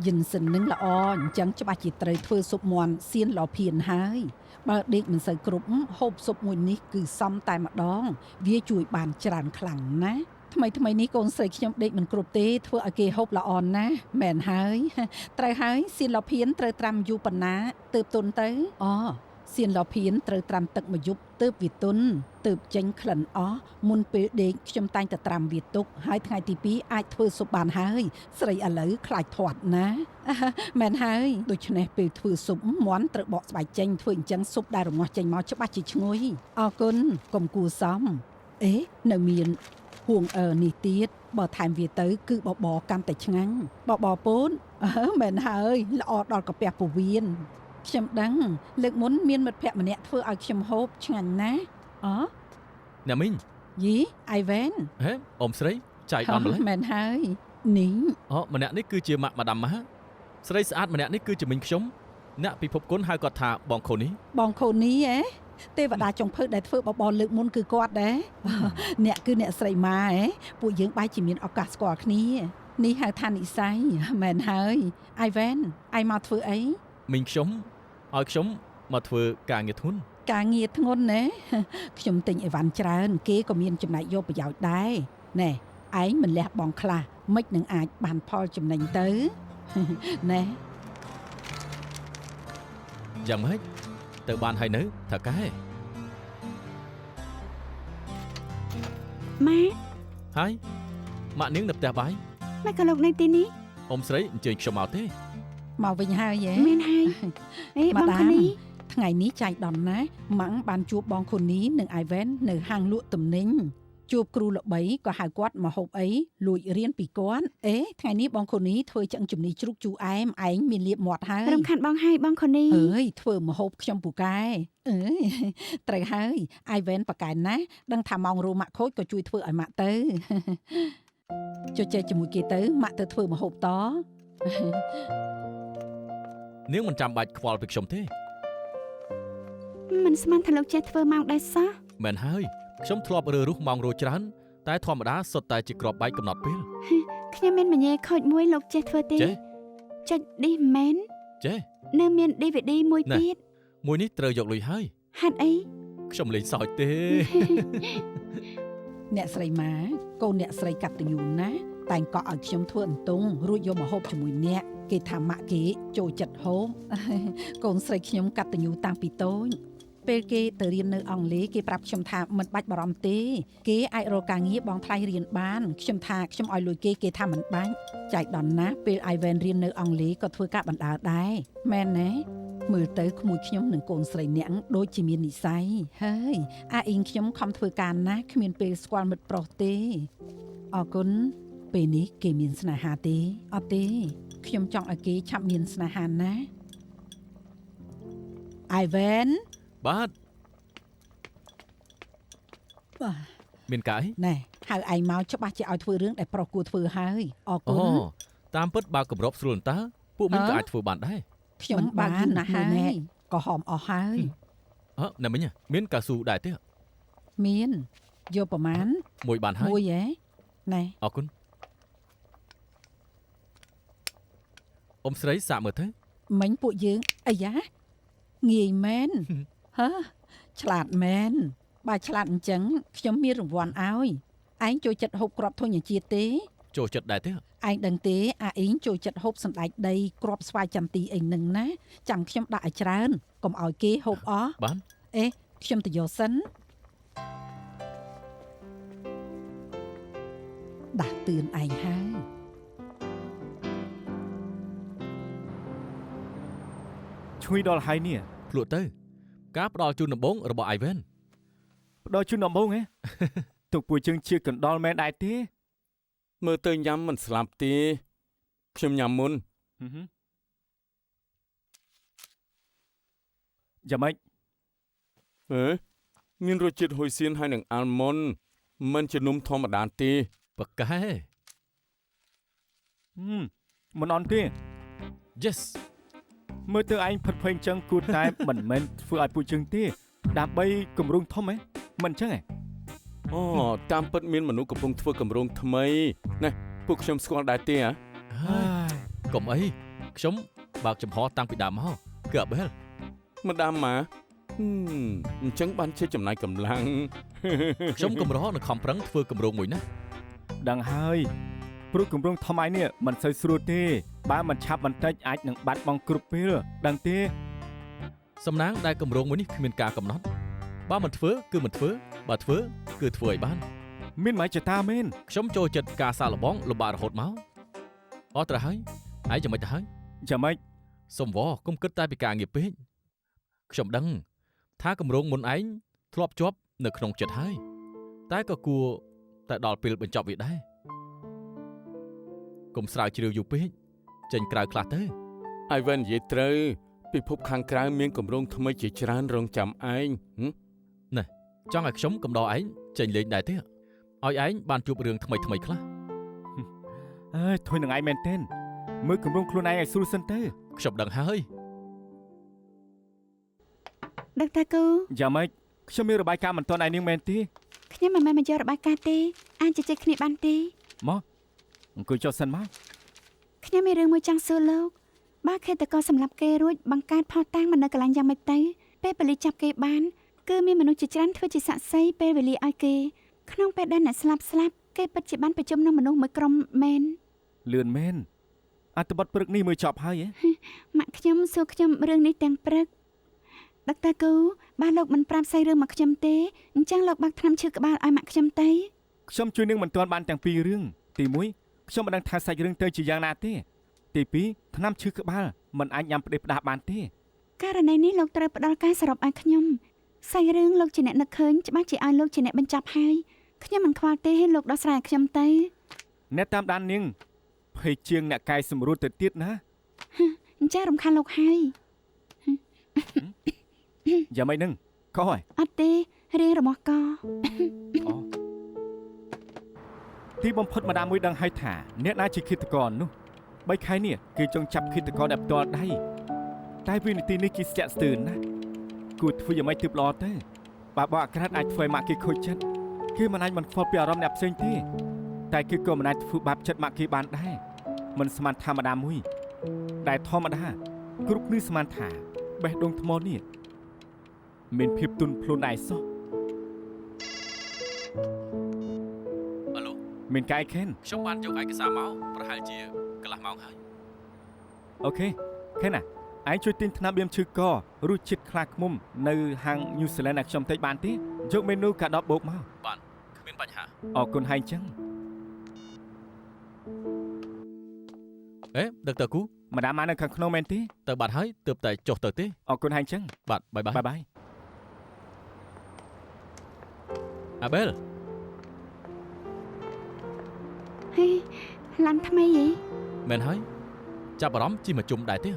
យិនសិននឹងល្អអញ្ចឹងច្បាស់ជាត្រូវធ្វើស៊ុបមាន់សៀនល្អភៀនហើយបើដេកមិនសូវគ្រប់ហូបស៊ុបមួយនេះគឺសមតែម្ដងវាជួយបានច្រើនខ្លាំងណាស់ថ្មីនេះកូនស្រីខ្ញុំដេកមិនគ្រប់ទេធ្វើឲ្យគេហូបល្អណាស់មែនហើយត្រូវហើយសៀនល្អភៀនត្រូវត្រាំយូរប៉ុណ្ណាទើបទុនទៅសៀនល្អភៀនត្រូវត្រាំទឹកមួយយប់ទើបវាទុនទើបចេញក្លិនអស់មុនពេលដេកខ្ញុំតែងតែត្រាំវាទុកហើយថ្ងៃទី2អាចធ្វើស៊ុបបានហើយស្រីឥឡូវខ្លាចធាត់ណាមែនហើយដូច្នេះពេលធ្វើស៊ុបមាន់ត្រូវបកស្បែកចេញធ្វើអញ្ចឹងស៊ុបដែលរងាស់ចេញមកច្បាស់ជាឈ្ងុយអរគុណកុំគួសមនៅមានហួងនេះទៀតបើថែមវាទៅគឺបបរកាន់តែឆ្ងាញ់បបរពូនមែនហើយល្អដល់កាពះពោះវៀនខ្ញុំដឹងលើកមុនមានមិត្តភក្តិម្នាក់ធ្វើឲ្យខ្ញុំហូបឆ្ងាញ់ណាស់អ្នកមីង យីអៃវ៉ែន ហេអ៊ំស្រីចៃដំម្លេះ មែនហើយនេះ ម្នាក់នេះគឺជាម៉ាក់ម៉ាដាមម៉ាស្រីស្អាតម្នាក់នេះគឺជាមីងខ្ញុំអ្នកពិភពគុណហៅគាត់ថាបងខូនីបងខូនីទេវតាចុងភៅដែលធ្វើបបរលើកមុនគឺគាត់ដែរអ្នកគឺអ្នកស្រីម៉ាពួកយើងបែរជាមានឱកាសស្គាល់គ្នានេះហៅថានិស័យមែនហើយអៃវ៉ែនឯងមកធ្វើអីមីងខ្ញុំឲ្យខ្ញុំមកធ្វើការងារធ្ងន់ណាខ្ញុំទិញអីវ៉ាន់ច្រើនគេក៏មានចំណែកយកប្រយោជន៍ដែរណែឯងមិនលះបង់ខ្លះមិននឹងអាចបានផលចំណេញទៅណែយ៉ាងម៉េចទៅបានហើយនៅថាកែម៉ាក់ហើយម៉ាក់នាងនៅផ្ទះបាយម៉ាក់ក៏លោកនៅទីនេះអ៊ំស្រីអញ្ជើញខ្ញុំមកទេមកវិញហើយមែនហើយបងខូនីថ្ងៃនេះចៃដន្យណាស់ម៉ាំងបានជួបបងខូនីនិងអៃវ៉ែននៅហាងលក់ទំនិញជួបគ្រូល្បីក៏ហៅគាត់មកហូបអីលួចរៀនពីគាត់ថ្ងៃនេះបងខូនីធ្វើឆ្អឹងជំនីជ្រូកជូរអែមឯងមានលៀបមាត់ហើយរំខានបងហើយបងខូនីធ្វើមកហូបខ្ញុំពូកែត្រូវហើយអៃវ៉ែនប៉កែណាស់ដឹងថាម៉ោងរោម៉ាក់ខូចក៏ជួយធ្វើឲ្យម៉ាក់ទៅជជែកជាមួយគេទៅម៉ាក់ទៅធ្វើមកហូបតនាងមិនចាំបាច់ខ្វល់ពីខ្ញុំទេមិនស្មានថាលោកចេះធ្វើម៉ោងដែរសោះមែនហើយខ្ញុំធ្លាប់រើរុះម៉ោងរោច្រើនតែធម្មតាសុទ្ធតែជាក្របបែកកំណត់ពេលខ្ញុំមានមញ៉េខូចមួយលោកចេះធ្វើទេចុចឌីមែនចេះនៅមាន DVD មួយទៀតមួយនេះត្រូវយកលុយហើយហេតុអីខ្ញុំលេងសើចទេអ្នកស្រីម៉ាកូនអ្នកស្រីកតញ្ញូណាតែងកក់ឲ្យខ្ញុំធ្វើអន្ទង់រួចយកមកហូបជាមួយអ្នកគេថាម៉ាក់គេចូលចិត្តហូបកូនស្រីខ្ញុំកតញ្ញូតាំងពីតូចពេលគេទៅរៀននៅអង់គ្លេសគេប្រាប់ខ្ញុំថាមិនបាច់បារម្ភទេគេអាចរកការងារបង់ថ្លៃរៀនបានខ្ញុំថាខ្ញុំឲ្យលុយគេថាមិនបាច់ចៃដន្យណាពេលអៃវ៉ែនរៀននៅអង់គ្លេសក៏ធ្វើការបណ្ដើរដែរមែនទេមើលទៅក្មួយខ្ញុំនិងកូនស្រីអ្នកដូចជាមាននិស្ស័យហើយអាអ៊ីងខ្ញុំខំធ្វើការណាស់គ្មានពេលស្គាល់មិត្តប្រុសទេអរគុណពេលនេះគេមានស្នេហាទេអត់ទេខ្ញុំចង់ឲ្យគេឆាប់មានស្នេហាណាអៃវ៉ែនបាទមានកាយណែហៅឯងមកច្បាស់ជាឲ្យធ្វើរឿងដែលប្រុសគួរធ្វើហើយអរគុណតាមពិតបើគម្របស្រួលតើពួកមីងក៏អាចធ្វើបានដែរខ្ញុំបានណាស់ហើយក៏ហមអស់ហើយណែមិញមានកៅស៊ូដែរទេមានយកប្រមាណមួយបានហើយមួយណែអរគុណអ៊ំស្រីសាកមើលទៅមិញពួកយើងអាយ៉ាងាយមែនឆ្លាតមែនបើឆ្លាតអញ្ចឹងខ្ញុំមានរង្វាន់ឲ្យឯងចូលចិត្តហូបគ្រាប់ធញ្ញជាតិទេ ចូលចិត្តដែរទេ ឯងដឹងទេអាអ៊ីងចូលចិត្តហូបសណ្តែកដីគ្រាប់ស្វាយចន្ទីអីនឹងណាចាំខ្ញុំដាក់ឲ្យច្រើនកុំឲ្យគេហូបអស់ បាន អេខ្ញុំទៅយកសិនដាស់តឿនឯងហើយ ឈ្ងុយដល់ហើយនេះ ភ្លក់ទៅការផ្ដល់ជូនដំបងរបស់ Ivan ផ្ដល់ជូនដំបងហ៎ ទុកពួកជើងជាកណ្ដុរមែនដែរទេ មើលទៅញ៉ាំមិនស្លាប់ទេខ្ញុំញ៉ាំមុន យ៉ាងម៉េច មានរសជាតិហុយសៀនហើយនឹងអាល់ម៉ុនមិនជានំធម្មតាទេ ប៉កែ មិនអន់ទេ Yes មើលទៅឯងផិតភ័យចឹងគួរតែ មិនមែនធ្វើឲ្យពួកជើងទេដើម្បីគម្រោងធំហ៎មិនចឹងហ៎ អូតាមពិតមានមនុស្សកំពុងធ្វើកម្រងថ្មីណាពួកខ្ញុំស្គាល់ដែរទេហ៎ ហើយកុំអីខ្ញុំបើកចំហតាំងពីដើមមកគឺអាបេល ម្ដាមម៉ាអញ្ចឹងបានជាចំណាយកម្លាំង ខ្ញុំកម្រនឹងខំប្រឹងធ្វើកម្រងមួយណា ដឹងហើយព្រោះគម្រោងធំឯនេះមិនសូវស្រួលទេបើមិនឆាប់បន្តិចអាចនឹងបាត់បង់គ្រប់ពេលដឹងទេ សំណាងដែលកម្រងមួយនេះគ្មានការកំណត់បើមិនធ្វើគឺមិនធ្វើបើធ្វើគឺធ្វើឲ្យបាន មានម៉េចចតាមែន ខ្ញុំចូលចិត្តការសាកល្បងលំបាករហូតមកអត់ត្រូវហើយឯងចាំមិនទៅហើយ យ៉ាងម៉េច សុំវកុំគិតតែពីការងារពេកខ្ញុំដឹងថាកម្រងមុនឯងធ្លាប់ជាប់នៅក្នុងចិត្តហើយតែក៏គួរតែដល់ពេលបញ្ចប់វាដែរកុំស្រាវជ្រាវយូរពេកចេញក្រៅខ្លះទៅ Ivan និយាយត្រូវពិភពខាងក្រៅមានកម្រងថ្មីជាច្រើនរងចាំឯង ចង់ឲ្យខ្ញុំកំដរឯងចេញលេងដែរទេឲ្យឯងបានជួបរឿងថ្មីខ្លះ អើយធុញនឹងឯងមែនទេមើលគម្រោងខ្លួនឯងឲ្យស្រួលសិនទៅ ខ្ញុំដឹងហើយ ដឹកតាគូ យ៉ាងម៉េចខ្ញុំមានរបាយការណ៍មិនទាន់ឯនាងមែនទេ ខ្ញុំមិនមែនមកយករបាយការណ៍ទេអាចជជែកគ្នាបានទេ មកអង្គុយចុះសិនមក ខ្ញុំមានរឿងមួយចង់សួរលោកបើឃាតករសម្លាប់គេរួចបង្កើតផោះតាំងមិននៅកន្លែងយ៉ាងម៉េចទៅពេលប៉ូលីសចាប់គេបានគឺមានមនុស្សជាច្រើនធ្វើជាសាក់សីពេលវេលាឲ្យគេក្នុងពេលដែលអ្នកស្លាប់គេពិតជាបានប្រជុំនឹងមនុស្សមួយក្រុមមែន លឿនមែនអត្ថបទព្រឹកនេះមើលចប់ហើយហ៎ ម៉ាក់ខ្ញុំសួរខ្ញុំរឿងនេះទាំងព្រឹកដឹកតាគូបើលោកមិនប្រាប់ស្អីរឿងមកខ្ញុំទេអញ្ចឹងលោកបាក់ថ្នាំឈឺក្បាលឲ្យម៉ាក់ខ្ញុំទៅ ខ្ញុំជួយនឹងមិនទាន់បានទាំងពីររឿងទី1ខ្ញុំមិនដឹងថាសាច់រឿងទៅជាយ៉ាងណាទេទី2ថ្នាំឈឺក្បាលមិនអាចញ៉ាំផ្ដេសផ្ដាសបានទេ ករណីនេះលោកត្រូវផ្ដល់ការសរុបឲ្យខ្ញុំសាច់រឿងលោកជាអ្នកនឹកឃើញច្បាស់ជាឲ្យលោកជាអ្នកបញ្ចប់ហើយខ្ញុំមិនខ្វល់ទេឲ្យលោកដោះស្រាយឲ្យខ្ញុំទៅ អ្នកតាមដាននាងភ័យជាងអ្នកកែសម្រួលទៅទៀតណា អញ្ចឹងរំខានលោកហើយ យ៉ាងម៉េចនឹងកោហើយ អត់ទេរៀងរមាស់ក អូទីបំផុតម្ដាមមួយដឹងហើយថាអ្នកណាជាឃាតករនោះ3ខែនេះគេចង់ចាប់ឃាតករដែលផ្ទាល់ដៃតែវិនាទីនេះគេស្ទាក់ស្ទើរណាស់គួរធ្វើយ៉ាងម៉េចទើបល្អទៅបើបោះអាក្រាតអាចធ្វើឲ្យម៉ាក់គេខូចចិត្តគេមិនអាចមិនខ្វល់ពីអារម្មណ៍អ្នកផ្សេងទេតែគេក៏មិនអាចធ្វើបាបចិត្តម៉ាក់គេបានដែរមិនស្មានធម្មតាមួយដែលធម្មតាគ្រប់គ្នាស្មានថាបេះដូងថ្មនេះមានភាពទន់ភ្លន់ដែរសោះ អាឡូ មានកាយខេន ខ្ញុំបានយកឯកសារមកប្រហែលជាកន្លះម៉ោងហើយ អូខេខេនណាឯងជួយទិញថ្នាំបៀមឈឺករសជាតិខ្លាឃ្មុំនៅហាង New Zealand ឲ្យខ្ញុំតិចបានទេយកមេនូកាដបបោកមក បានគ្មានបញ្ហា អរគុណហើយចឹង អេដឹកតើគូ ម្ដាមមកនៅខាងក្នុងមែនទេ ទៅបាត់ហើយទើបតែចុះទៅទេ អរគុណហើយចឹង បាទបាយបាយ បាយបាយ អាបេល ហេឡានថ្មីហី មែនហើយចាប់អារម្មណ៍ជិះមកជុំដែរទេ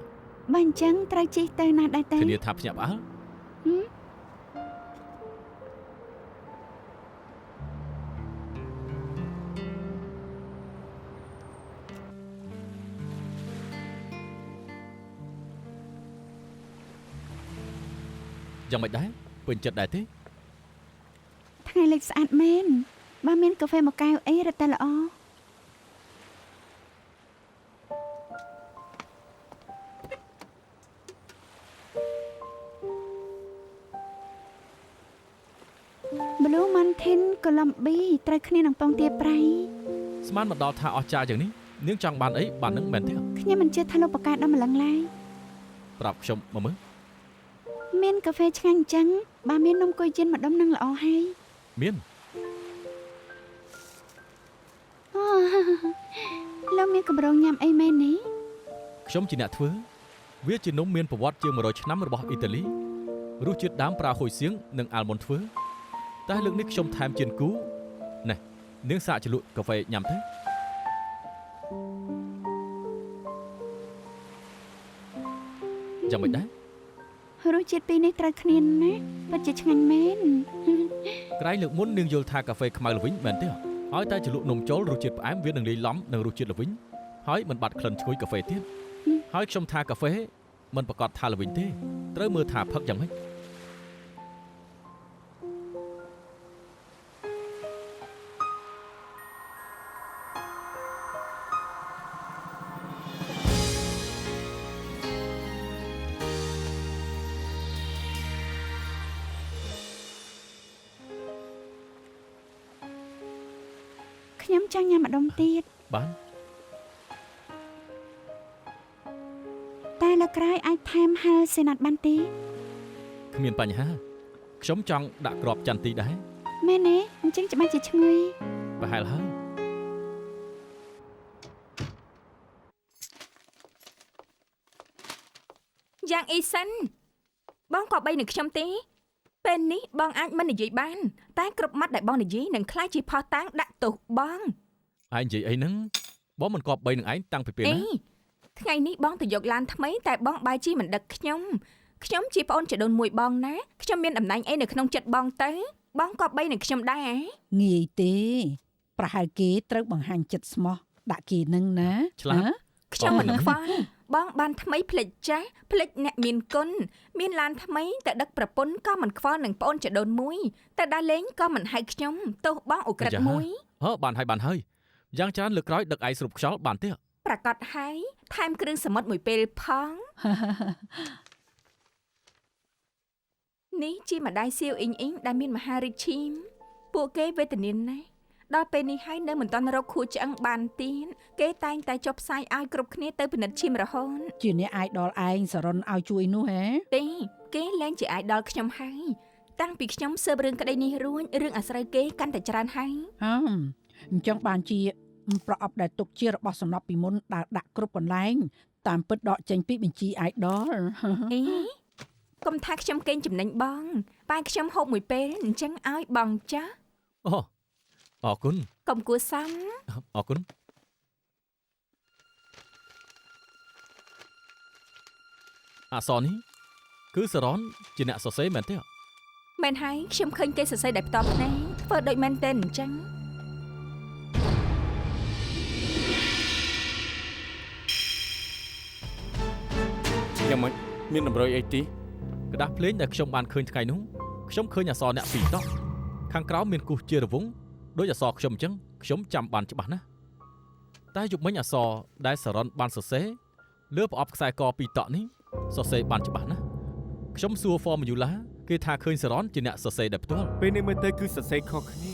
បើអញ្ចឹងត្រូវជិះទៅណាដែរទៅ ធានាថាភ្ញាក់ផ្អើល យ៉ាងមិនដែរពេញចិត្តដែរទេ ថ្ងៃលិចស្អាតមែនបើមានកាហ្វេមួយកែវអីរត់តែល្អBlue Mountain Columbia ត្រូវគ្នានឹងពងទាប្រៃ ស្មានមកដល់ថាអស្ចារ្យយ៉ាងនេះនាងចង់បានអីបាននឹងមែនទេ ខ្ញុំមិនជឿថាលោកបកកើតដល់ម្លឹងឡើយ ប្រាប់ខ្ញុំមកមើល មានកាហ្វេឆ្ងាញ់អញ្ចឹងបើមាននំគយជិនម្ដុំនឹងល្អហើយ មាន អូលោកមានកម្រងញ៉ាំអីមែននេះ ខ្ញុំជាអ្នកធ្វើវាជានំមានប្រវត្តិជាង100ឆ្នាំរបស់អ៊ីតាលីរសជាតិដើមប្រើហ៊ុយសៀងនិងអាល់ម៉ុនធ្វើតែលើកនេះខ្ញុំថែមជៀនគូណែនាងសាកជ្រលក់កាហ្វេញ៉ាំទៅយ៉ាងម៉េចដែរ រសជាតិពីរនេះត្រូវគ្នាណាពិតជាឆ្ងាញ់មែន ក្រែងលើកមុននាងយល់ថាកាហ្វេខ្មៅល្វីងមែនទេហើយតែជ្រលក់នំចូលរសជាតិផ្អែមវានឹងលាយឡំនឹងរសជាតិល្វីងហើយមិនបាត់ក្លិនឈ្ងុយកាហ្វេទៀតហើយខ្ញុំថាកាហ្វេមិនប្រកាសថាល្វីងទេត្រូវមើលថាផឹកយ៉ាងម៉េច ខ្ញុំចង់ញ៉ាំម្ដុំទៀត បាន តែលើកក្រោយអាចថែមហាលសេណាត់បានទេ គ្មានបញ្ហាខ្ញុំចង់ដាក់ក្របចន្ទទីដែរ មែនទេអញ្ចឹងច្បាស់ជាឈ្ងុយ ប្រហែលហើយ យ៉ាងអ៊ីសិនបងក៏បីនឹងខ្ញុំទេពេលនេះបងអាចមិននិយាយបានតែគ្រប់ម៉ាត់ដែលបងនិយាយនឹងខ្លាចជាផុសតាងដាក់ទោសបង ឯងនិយាយអីហ្នឹងបងមិនគប្បីនឹងឯងតាំងពីពេលណា ថ្ងៃនេះបងទៅយកឡានថ្មីតែបងបែរជាមិនដឹកខ្ញុំជាប្អូនជីដូនមួយបងណាខ្ញុំមានតំណែងអីនៅក្នុងចិត្តបងទៅបងក៏បីនឹងខ្ញុំដែរ ងាយទេប្រហែលគេត្រូវបង្ហាញចិត្តស្មោះដាក់គេនឹងណា ឆ្លាត ខ្ញុំមិនខ្វល់បងបានថ្មីផ្លេចចាស់ផ្លេចអ្នកមានគុណមានឡានថ្មីតែដឹកប្រពន្ធក៏មិនខ្វល់នឹងប្អូនជីដូនមួយតែដើរលេងក៏មិនហៅខ្ញុំទោសបងអូក្រិតមួយ បានហើយយ៉ាងច្រើនលើកក្រោយដឹកឯងស្រុបខ្យល់បានទេ ប្រកាសហើយថែមគ្រឿងសមុទ្រមួយពេលផងនេះជាម្ដាយសៀវអ៊ីងដែលមានមហារិទ្ធឈីមពួកគេវេទនាណាស់ដល់ពេលនេះហើយនៅមិនទាន់រកខួឆ្អឹងបានទៀតគេតែងតែចុះផ្សាយឲ្យគ្រប់គ្នាទៅពិនិត្យឈាមរហូត ជាអ្នកអាយដល់ឯងសរុនឲ្យជួយនោះហ៎ ទេគេលែងជាអាយដល់ខ្ញុំហើយតាំងពីខ្ញុំស៊ើបរឿងក្តីនេះរួចរឿងអាស្រូវគេកាន់តែច្រើនហើយ អញ្ចឹងបានជាប្រអប់ដែលទុកជារបស់សំណប់ពីមុនដែលដាក់គ្រប់កន្លែងតាមពិតដកចេញពីបញ្ជីអាយដល់ អីកុំថាខ្ញុំកេងចំណេញបងប៉ែខ្ញុំហូបមួយពេលអញ្ចឹងឲ្យបងចាស់ អូអរគុណ កុំគួសម អរគុណអក្សរនេះគឺសរនជាអ្នកសរសេរមែនទេ មែនហើយខ្ញុំឃើញគេសរសេរដោយផ្ទាល់ភ្នែកធ្វើដូចមែនទេអញ្ចឹង យ៉ាងម៉េចមានតម្រុយអីទី ក្តាស់ភ្លេងដែលខ្ញុំបានឃើញថ្ងៃនោះខ្ញុំឃើញអក្សរអ្នកពីរដកខាងក្រោមមានគូសជារវងដោយអក្សរខ្ញុំអញ្ចឹងខ្ញុំចាំបានច្បាស់ណាស់តែយប់មិញអក្សរដែលសរនបានសរសេរលើប្រអប់ខ្សែកពីរតក់នេះសរសេរបានច្បាស់ណាស់ខ្ញុំសួរ Formula គេថាឃើញសរនជាអ្នកសរសេរដោយផ្ទាល់ ពេលនេះមើលទៅគឺសរសេរខុសគ្នា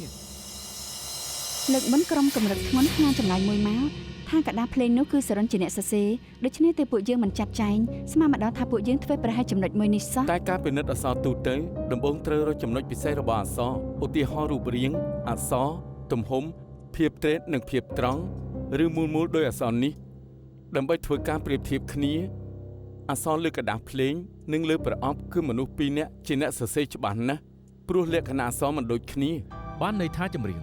លើកមុនក្រុមកម្រិតធ្ងន់ក្នុងចម្ងាយមួយមកថាកដាភ្លេងនោះគឺសរិនជាអ្នកសរសេរដូច្នេះទេពួកយើងមិនចាត់ចែងស្មានម្ដងថាពួកយើងធ្វើប្រហែលចំណុចមួយនេះសោះ តែការពិនិត្យអក្សរទូទៅដំបូងត្រូវរកចំណុចពិសេសរបស់អក្សរឧទាហរណ៍រូបរាងអក្សរទំហំភាពត្រេតនិងភាពត្រង់ឬមូលដោយអក្សរនេះដើម្បីធ្វើការប្រៀបធៀបគ្នាអក្សរលើกระดาษភ្លេងនិងលើប្រអប់គឺមនុស្សពីរនាក់ជាអ្នកសរសេរច្បាស់ណាស់ព្រោះលក្ខណៈអក្សរមិនដូចគ្នា បានន័យថាចម្រៀង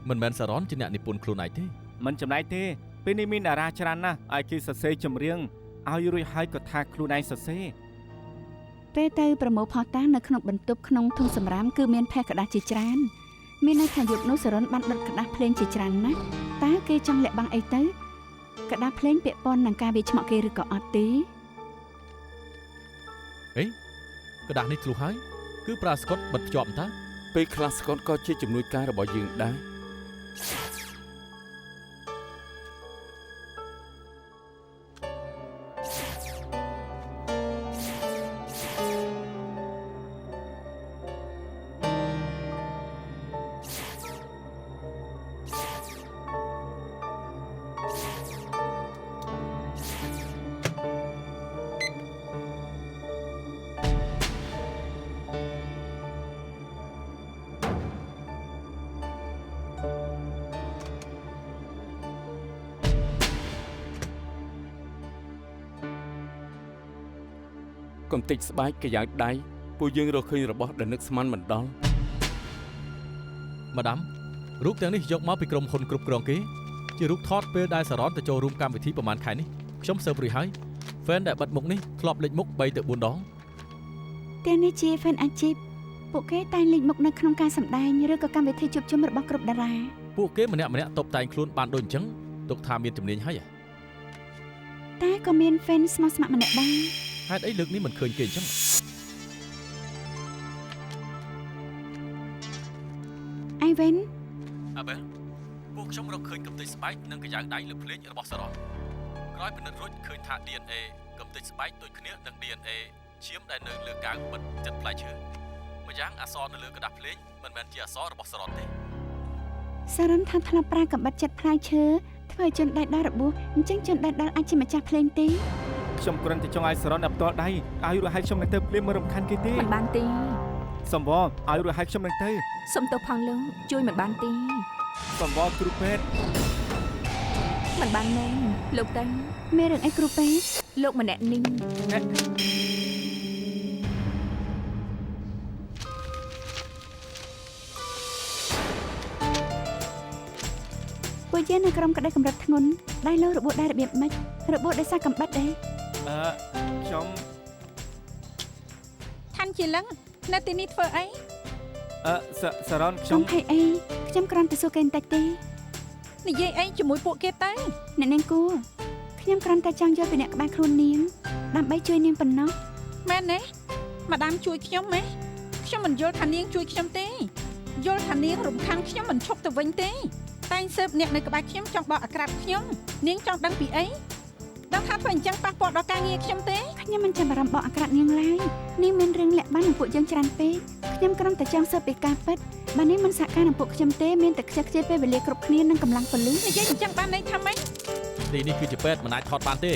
មិនមែនសរនជាអ្នកនិពន្ធខ្លួនឯងទេ មិនចំណាយទេពេលនេះមានតារាច្រើនណាស់ឲ្យគេសរសេរចម្រៀងឲ្យរួចហើយក៏ថាខ្លួនឯងសរសេរ ពេលទៅប្រមូលផុសតាងនៅក្នុងបន្ទប់ក្នុងធុងសម្រាមគឺមានផេះក្តាស់ជាច្រើនមានន័យថាយប់នោះសរិនបានដុតក្តាស់ភ្លេងជាច្រើនណាស់តើគេចង់លាក់បាំងអីទៅក្តាស់ភ្លេងពាក់ព័ន្ធនឹងការវាឆ្មក់គេឬក៏អត់ទេ ក្តាស់នេះធ្លុះហើយគឺប្រើស្កុតបិទភ្ជាប់តើ ពេលខ្លះស្កតក៏ជាជំនួយការរបស់យើងដែរ កំតិចស្បែកកាយ៉ាងដៃពួកយើងរកឃើញរបស់ដែលនឹកស្មានមិនដល់ ម៉ាដាមរូបទាំងនេះយកមកពីក្រុមហ៊ុនគ្រប់គ្រងគេជារូបថតពេលដែលសារ៉នទៅចូលរួមកម្មវិធីប្រហែលខែនេះខ្ញុំសើបរីហើយ fan ដែលបិទមុខនេះធ្លាប់លេចមុខ 3 ទៅ 4 ដង ទាំងនេះជា fan អាជីពពួកគេតែងលេចមុខនៅក្នុងការសម្ដែងឬក៏កម្មវិធីជួបជុំរបស់គ្រប់តារា ពួកគេម្នាក់តុបតែងខ្លួនបានដូចអញ្ចឹងទុកថាមានជំនាញហើយ តែក៏មាន fan ស្មោះស្ម័គ្រម្នាក់ដែរ ហេតុអីលើកនេះមិនឃើញគេអញ្ចឹង អីវិញ អាបែលពួកខ្ញុំរកឃើញកំទេចស្បែកនិងកាយ៉ាងដៃលើភ្លេងរបស់សារ៉នក្រោយពិនិត្យរួចឃើញថា DNA កំទេចស្បែកដូចគ្នានឹង DNA ឈាមដែលនៅលើកៅបិទចិត្តផ្លែឈើម្យ៉ាងអក្សរនៅលើក្រដាសភ្លេងមិនមែនជាអក្សររបស់សារ៉នទេ សារ៉នថាធ្លាប់ប្រើកំបិតចិត្តផ្លែឈើធ្វើឲ្យជនដៃដល់របួសអញ្ចឹងជនដៃដល់អាចជាម្ចាស់ភ្លេងទេ ខ្ញុំគ្រាន់តែចង់ឲ្យសារ៉នដល់ផ្ទាល់ដៃឲ្យរហ័យខ្ញុំនឹងទៅភ្លាមមិនរំខានគេទេ មិនបានទេ សំវឲ្យរហ័យខ្ញុំនឹងទៅ សុំទោសផងលោកជួយមិនបានទេ សំវគ្រូពេទ្យ មិនបានមែនលោកតាំង មានរឿងអីគ្រូពេទ្យ លោកម្នាក់នេះ ពួកយើងនៅក្រុមក្តីកម្រិតធ្ងន់ដៃលោរបួសដែររបៀបម៉េចរបួសដោយសារកំបិតទេ ខ្ញុំ ឋានជាលឹងនៅទីនេះធ្វើអី សារ៉នខ្ញុំ ខ្ញុំភ័យអីខ្ញុំគ្រាន់តែសួរគេបន្តិចទេ និយាយអីជាមួយពួកគេទៅ អ្នកនាងគួរខ្ញុំគ្រាន់តែចង់យកពីអ្នកក្បែរខ្លួននាងដើម្បីជួយនាងប៉ុណ្ណោះ មែនទេម៉ាដាមជួយខ្ញុំម៉េចខ្ញុំមិនយល់ថានាងជួយខ្ញុំទេយល់ថានាងរំខានខ្ញុំមិនឈប់ទៅវិញទេតែងស៊ើបអ្នកនៅក្បែរខ្ញុំចង់បកអាក្រាតខ្ញុំនាងចង់ដឹងពីអីដឹងថាធ្វើអញ្ចឹងប៉ះពាល់ដល់ការងារខ្ញុំទេ ខ្ញុំមិនចាំបារម្ភបកអាក្រាតនាងឡើយនាងមានរឿងលាក់បាំងនឹងពួកយើងច្រើនពេកខ្ញុំគ្រាន់តែចង់ស៊ើបពីការពិតបើនាងមិនសហការនឹងពួកខ្ញុំទេមានតែខ្ជិលខ្ជាយពេលវេលាគ្រប់គ្នានឹងកម្លាំងប៉ូលីស និយាយអញ្ចឹងបានន័យថាម៉េច ទីនេះគឺជាពេទ្យមិនអាចថតបានទេ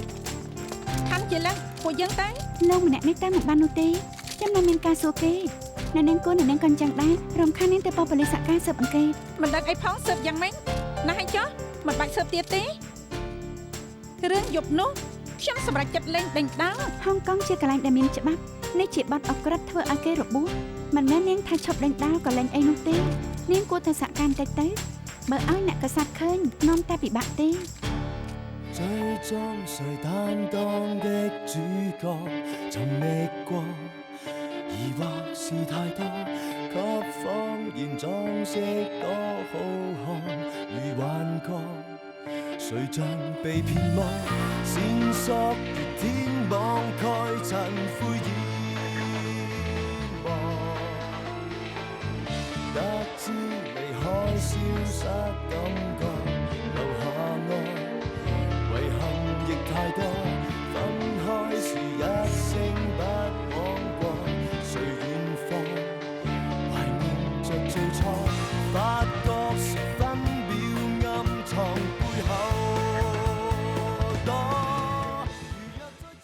ឋានជាលឹងពួកយើងទៅ លោកម្នាក់នេះតែមិនបាននោះទេខ្ញុំនៅមានការសួរគេអ្នកនាងគួរអ្នកនាងក៏អញ្ចឹងដែររំខាននាងទៅប៉ប៉ូលីសសហការស៊ើបអង្កេត មិនដឹងអីផងស៊ើបយ៉ាងម៉េចណាស់ឲ្យចុះមិនបាច់ស៊ើបទៀតទេរឿងយប់នោះខ្ញុំសម្រេចចិត្តលេងដេញដោល ហុងកុងជាកន្លែងដែលមានច្បាប់នេះជាបទអក្រិតធ្វើឲ្យគេរបួសមិនមែននាងថាឈប់ដេញដោលក៏លេងអីនោះទេនាងគួរតែសហការបន្តិចទៅបើឲ្យអ្នកកសត្វឃើញនាំតែពិបាកទេ 最終誰擔當的主角尋覓過，疑惑是太多，給謊言裝飾多好看如幻覺，誰像被騙魔，線索越天網蓋塵灰淹沒，得知離開消失感覺。